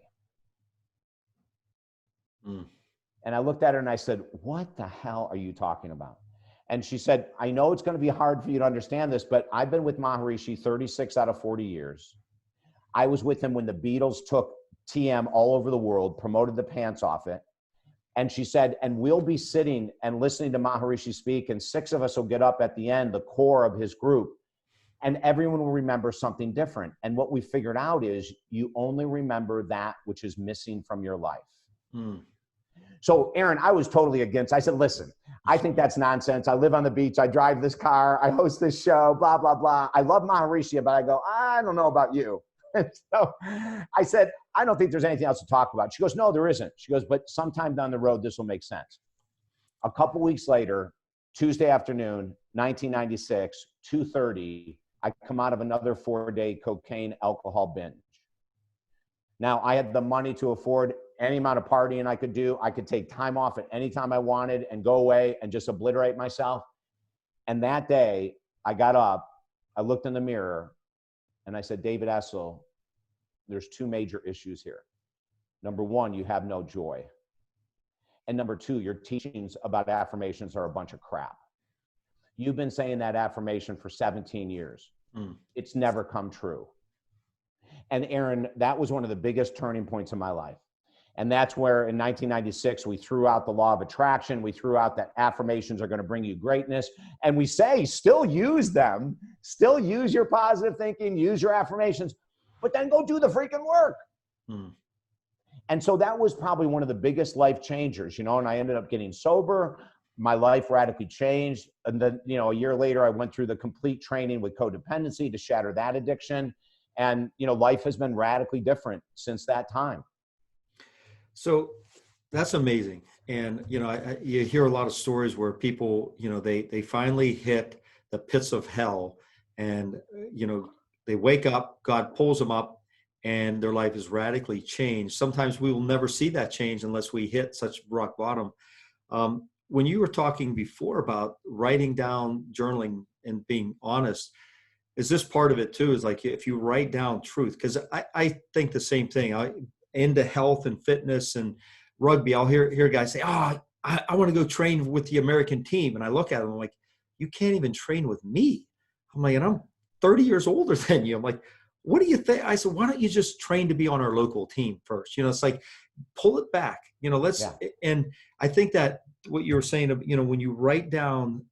And I looked at her and I said, what the hell are you talking about? And she said, I know it's going to be hard for you to understand this, but I've been with Maharishi 36 out of 40 years. I was with him when the Beatles took TM all over the world, promoted the pants off it. And she said, and we'll be sitting and listening to Maharishi speak, and 6 of us will get up at the end, the core of his group, and everyone will remember something different. And what we figured out is you only remember that which is missing from your life. So Aaron, I was totally against. I said, listen, I think that's nonsense. I live on the beach. I drive this car. I host this show, blah, blah, blah. I love Maharishi, but I go, I don't know about you. So I said, I don't think there's anything else to talk about. She goes, no, there isn't. She goes, but sometime down the road, this will make sense. A couple weeks later, Tuesday afternoon, 1996, 2:30, I come out of another 4-day cocaine alcohol binge. Now, I had the money to afford any amount of partying I could do. I could take time off at any time I wanted and go away and just obliterate myself. And that day, I got up, I looked in the mirror, and I said, David Essel, there's 2 major issues here. Number 1, you have no joy. And number 2, your teachings about affirmations are a bunch of crap. You've been saying that affirmation for 17 years. It's never come true. And Aaron, that was one of the biggest turning points in my life. And that's where in 1996, we threw out the law of attraction. We threw out that affirmations are going to bring you greatness. And we say, still use them, still use your positive thinking, use your affirmations, but then go do the freaking work. And so that was probably one of the biggest life changers, you know, and I ended up getting sober. My life radically changed. And then, you know, a year later, I went through the complete training with codependency to shatter that addiction. And, you know, life has been radically different since that time. So that's amazing. And, you know, you hear a lot of stories where people, you know, they finally hit the pits of hell and, you know, they wake up, God pulls them up and their life is radically changed. Sometimes we will never see that change unless we hit such rock bottom. When you were talking before about writing down, journaling and being honest, is this part of it too? Is like, if you write down truth, because I think the same thing. Into health and fitness and rugby, I'll hear guys say, oh, I want to go train with the American team. And I look at them, I'm like, you can't even train with me. I'm like, and I'm 30 years older than you. I'm like, what do you think? I said, why don't you just train to be on our local team first? You know, it's like, pull it back, you know, and I think that what you were saying, you know, when you write down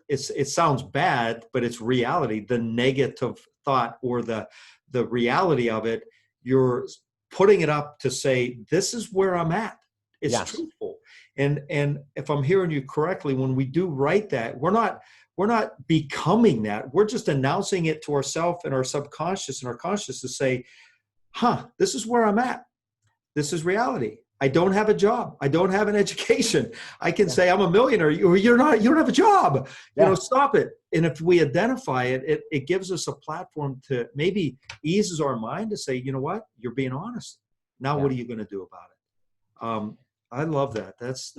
it sounds bad, but it's reality, the negative thought or the reality of it, you're putting it up to say, this is where I'm at. It's truthful. And if I'm hearing you correctly, when we do write that, we're not becoming that. We're just announcing it to ourselves and our subconscious and our conscious to say, this is where I'm at. This is reality. I don't have a job. I don't have an education. I can say I'm a millionaire. You don't have a job. You know, stop it. And if we identify it, it gives us a platform to maybe eases our mind to say, you know what, you're being honest. Now, what are you going to do about it? I love that. That's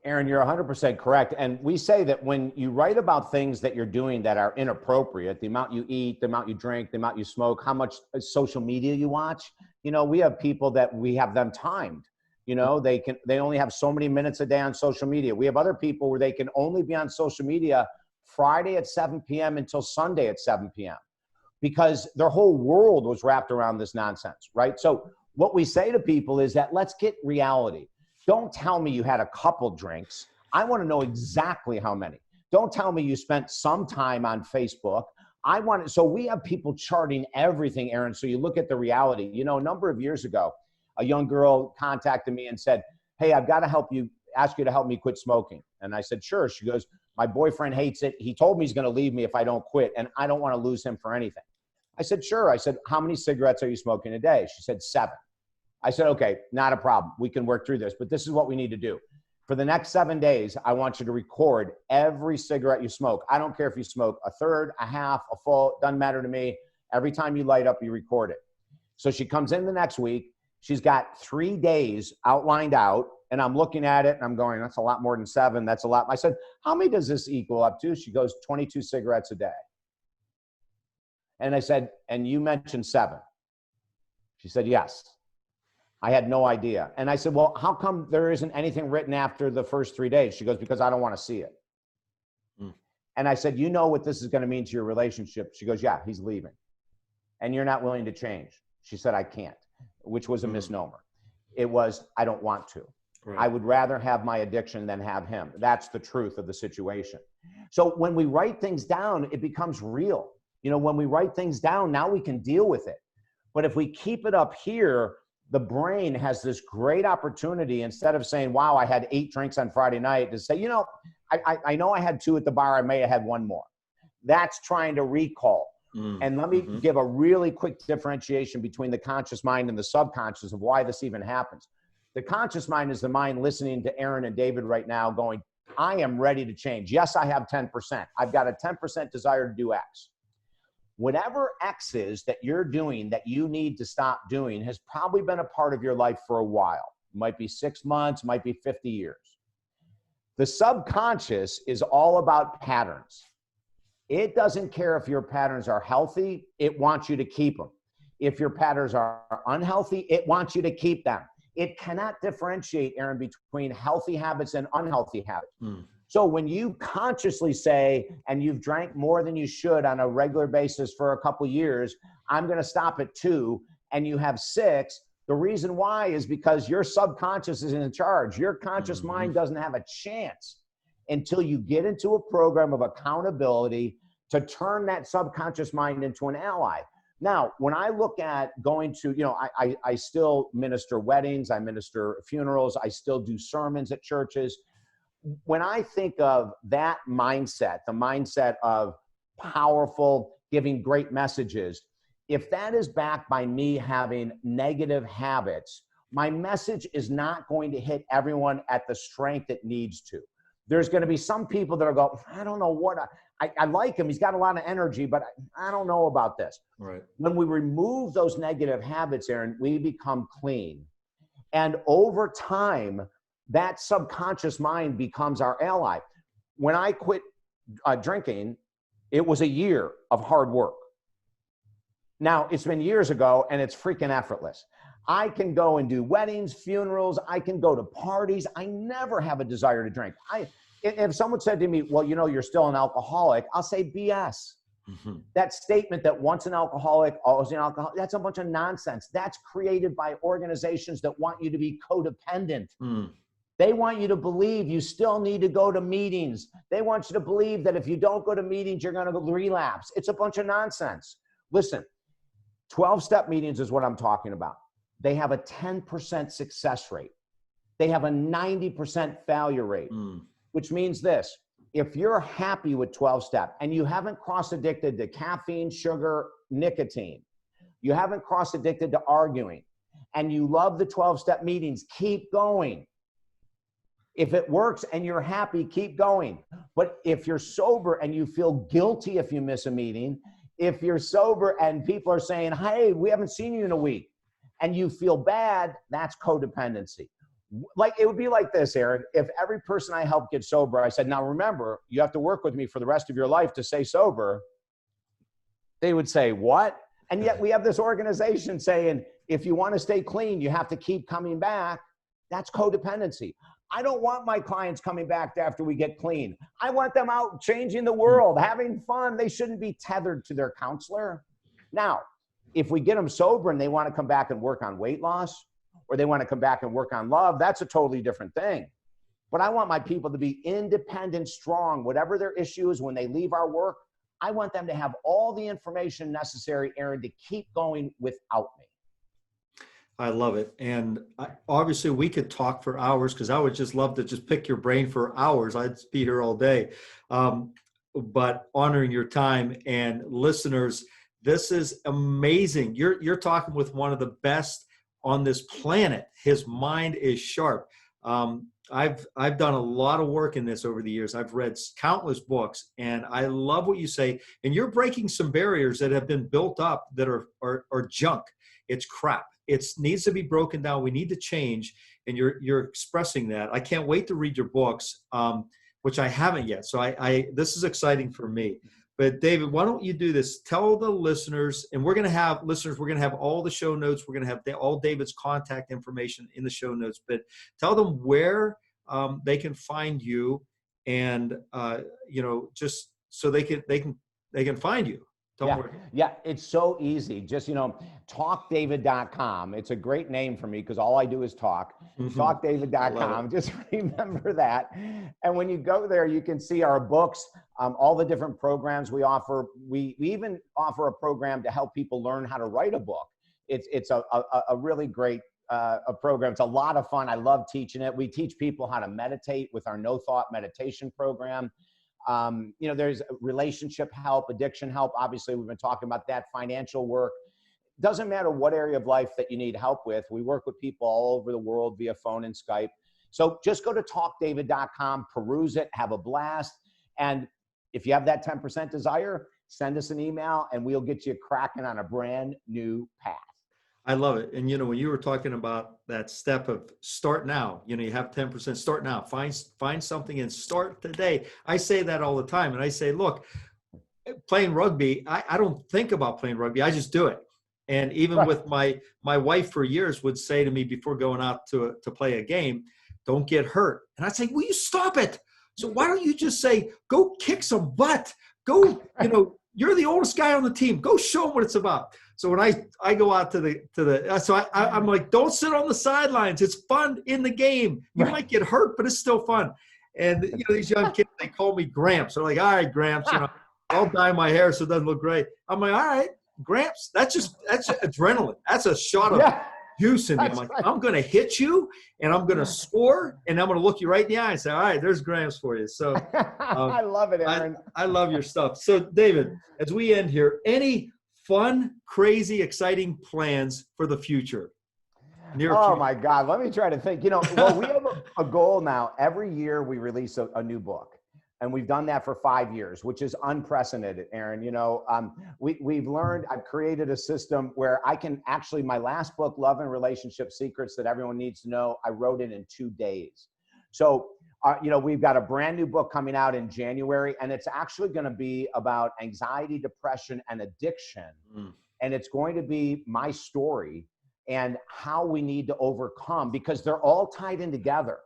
Aaron, you're 100% correct. And we say that when you write about things that you're doing that are inappropriate, the amount you eat, the amount you drink, the amount you smoke, how much social media you watch, you know, we have people that we have them timed. You know, they only have so many minutes a day on social media. We have other people where they can only be on social media Friday at 7 p.m. until Sunday at 7 p.m. because their whole world was wrapped around this nonsense, right? So what we say to people is that let's get reality. Don't tell me you had a couple drinks. I want to know exactly how many. Don't tell me you spent some time on Facebook. So we have people charting everything, Aaron. So you look at the reality. You know, a number of years ago, a young girl contacted me and said, hey, I've got to ask you to help me quit smoking. And I said, sure. She goes, my boyfriend hates it. He told me he's going to leave me if I don't quit, and I don't want to lose him for anything. I said, sure. I said, how many cigarettes are you smoking a day? She said, 7. I said, okay, not a problem. We can work through this, but this is what we need to do. For the next 7 days, I want you to record every cigarette you smoke. I don't care if you smoke a third, a half, a full, doesn't matter to me. Every time you light up, you record it. So she comes in the next week. She's got 3 days outlined out, and I'm looking at it, and I'm going, that's a lot more than 7. That's a lot. I said, how many does this equal up to? She goes, 22 cigarettes a day. And I said, and you mentioned 7. She said, yes. I had no idea. And I said, well, how come there isn't anything written after the first 3 days? She goes, because I don't want to see it. And I said, you know what this is going to mean to your relationship? She goes, yeah, he's leaving. And you're not willing to change. She said, I can't, which was a misnomer. It was, I don't want to. Right. I would rather have my addiction than have him. That's the truth of the situation. So when we write things down, it becomes real. You know, when we write things down, now we can deal with it. But if we keep it up here, the brain has this great opportunity, instead of saying, wow, I had 8 drinks on Friday night, to say, you know I had 2 at the bar. I may have had 1 more. That's trying to recall. And let me give a really quick differentiation between the conscious mind and the subconscious of why this even happens. The conscious mind is the mind listening to Aaron and David right now going, I am ready to change. Yes, I have 10%. I've got a 10% desire to do X. Whatever X is that you're doing that you need to stop doing has probably been a part of your life for a while. It might be 6 months, might be 50 years. The subconscious is all about patterns. It doesn't care if your patterns are healthy. It wants you to keep them. If your patterns are unhealthy, it wants you to keep them. It cannot differentiate, Aaron, between healthy habits and unhealthy habits. So when you consciously say, and you've drank more than you should on a regular basis for a couple of years, I'm going to stop at 2, and you have 6, the reason why is because your subconscious is in charge. Your conscious mind doesn't have a chance until you get into a program of accountability to turn that subconscious mind into an ally. Now, when I look at going to, you know, I still minister weddings, I minister funerals, I still do sermons at churches. When I think of that mindset, the mindset of powerful, giving great messages, if that is backed by me having negative habits, my message is not going to hit everyone at the strength it needs to. There's going to be some people that are going, I don't know what, I like him. He's got a lot of energy, but I don't know about this. Right. When we remove those negative habits, Aaron, we become clean. And over time, that subconscious mind becomes our ally. When I quit drinking, it was a year of hard work. Now, it's been years ago, and it's freaking effortless. I can go and do weddings, funerals. I can go to parties. I never have a desire to drink. If someone said to me, well, you know, you're still an alcoholic, I'll say BS. That statement that once an alcoholic, always an alcoholic, that's a bunch of nonsense. That's created by organizations that want you to be codependent. They want you to believe you still need to go to meetings. They want you to believe that if you don't go to meetings, you're going to relapse. It's a bunch of nonsense. Listen, 12-step meetings is what I'm talking about. They have a 10% success rate. They have a 90% failure rate, which means this. If you're happy with 12-step and you haven't cross-addicted to caffeine, sugar, nicotine, you haven't cross-addicted to arguing, and you love the 12-step meetings, keep going. If it works and you're happy, keep going. But if you're sober and you feel guilty if you miss a meeting, if you're sober and people are saying, hey, we haven't seen you in a week, and you feel bad, that's codependency. Like, it would be like this, Aaron. If every person I help get sober, I said, now remember, you have to work with me for the rest of your life to stay sober, they would say, what? And yet we have this organization saying, if you want to stay clean, you have to keep coming back. That's codependency. I don't want my clients coming back after we get clean. I want them out changing the world, having fun. They shouldn't be tethered to their counselor. Now, if we get them sober and they want to come back and work on weight loss, or they want to come back and work on love, that's a totally different thing. But I want my people to be independent, strong, whatever their issue is when they leave our work. I want them to have all the information necessary, Aaron, to keep going without me. I love it. And obviously we could talk for hours, because I would just love to just pick your brain for hours. I'd be here all day. But honoring your time, and listeners, this is amazing. You're talking with one of the best on this planet. His mind is sharp. I've done a lot of work in this over the years. I've read countless books, and I love what you say. And you're breaking some barriers that have been built up that are junk. It's crap. It needs to be broken down. We need to change, and you're expressing that. I can't wait to read your books, which I haven't yet. So this is exciting for me. But David, why don't you do this? Tell the listeners, and we're going to have all the show notes. We're going to have all David's contact information in the show notes. But tell them where they can find you, and just so they can find you. Yeah, it's so easy. Just, talkdavid.com. It's a great name for me because all I do is talk. Talkdavid.com. Just remember that. And when you go there, you can see our books, all the different programs we offer. We even offer a program to help people learn how to write a book. It's a really great a program. It's a lot of fun. I love teaching it. We teach people how to meditate with our no thought meditation program. There's relationship help, addiction help. Obviously, we've been talking about that, financial work. Doesn't matter what area of life that you need help with. We work with people all over the world via phone and Skype. So just go to talkdavid.com, peruse it, have a blast. And if you have that 10% desire, send us an email and we'll get you cracking on a brand new path. I love it. And, when you were talking about that step of start now, you have 10%, start now, find something and start today. I say that all the time. And I say, look, playing rugby, I don't think about playing rugby. I just do it. And even with my wife for years would say to me before going out to play a game, don't get hurt. And I'd say, will you stop it? So why don't you just say, go kick some butt, go, you're the oldest guy on the team. Go show them what it's about. So when I go out I'm like, don't sit on the sidelines. It's fun in the game. You might get hurt, but it's still fun. And these young kids, they call me Gramps. They're like, all right, Gramps, I'll dye my hair so it doesn't look great. I'm like, all right, Gramps, that's adrenaline. That's a shot of juice in me. I'm like, I'm going to hit you and I'm going to score and I'm going to look you right in the eye and say, all right, there's Gramps for you. So I love it, Aaron. I love your stuff. So David, as we end here, any fun, crazy, exciting plans for the future? Oh my God. Let me try to think. We have a goal now. Every year we release a new book, and we've done that for 5 years, which is unprecedented, Aaron. We've learned, I've created a system where I can actually, my last book, Love and Relationship Secrets That Everyone Needs to Know, I wrote it in 2 days. So, we've got a brand new book coming out in January, and it's actually going to be about anxiety, depression, and addiction. And it's going to be my story and how we need to overcome, because they're all tied in together.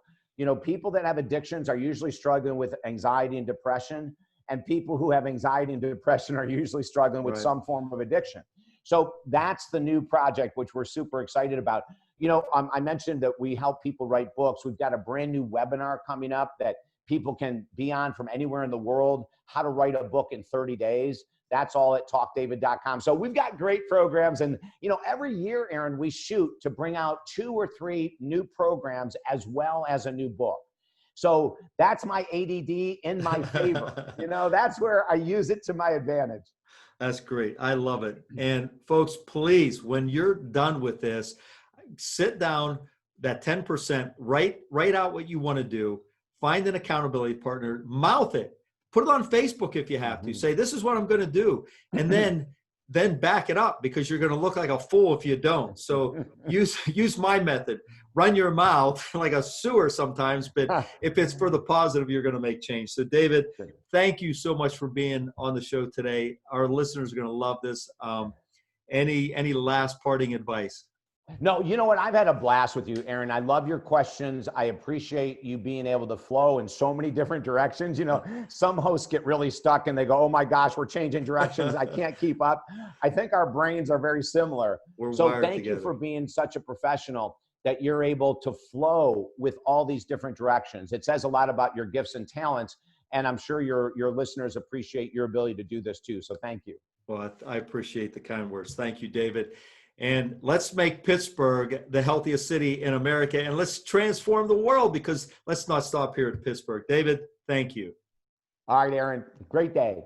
People that have addictions are usually struggling with anxiety and depression, and people who have anxiety and depression are usually struggling with some form of addiction. So that's the new project, which we're super excited about. I mentioned that we help people write books. We've got a brand new webinar coming up that people can be on from anywhere in the world, how to write a book in 30 days. That's all at talkdavid.com. So we've got great programs. And, every year, Aaron, we shoot to bring out 2 or 3 new programs as well as a new book. So that's my ADD in my favor. That's where I use it to my advantage. That's great. I love it. And folks, please, when you're done with this, sit down, that 10%, write out what you want to do, find an accountability partner, mouth it, put it on Facebook if you have to, say, this is what I'm going to do. And then back it up, because you're going to look like a fool if you don't. So use my method. Run your mouth like a sewer sometimes, but if it's for the positive, you're going to make change. So David, thank you so much for being on the show today. Our listeners are going to love this. Any last parting advice? No, you know what? I've had a blast with you, Aaron. I love your questions. I appreciate you being able to flow in so many different directions. You know, some hosts get really stuck and they go, oh my gosh, we're changing directions. I can't keep up. I think our brains are very similar. We're So wired thank together. you for being such a professional that you're able to flow with all these different directions. It says a lot about your gifts and talents. And I'm sure your listeners appreciate your ability to do this too. So thank you. Well, I appreciate the kind words. Thank you, David. And let's make Pittsburgh the healthiest city in America, and let's transform the world, because let's not stop here at Pittsburgh. David, thank you. All right, Aaron. Great day.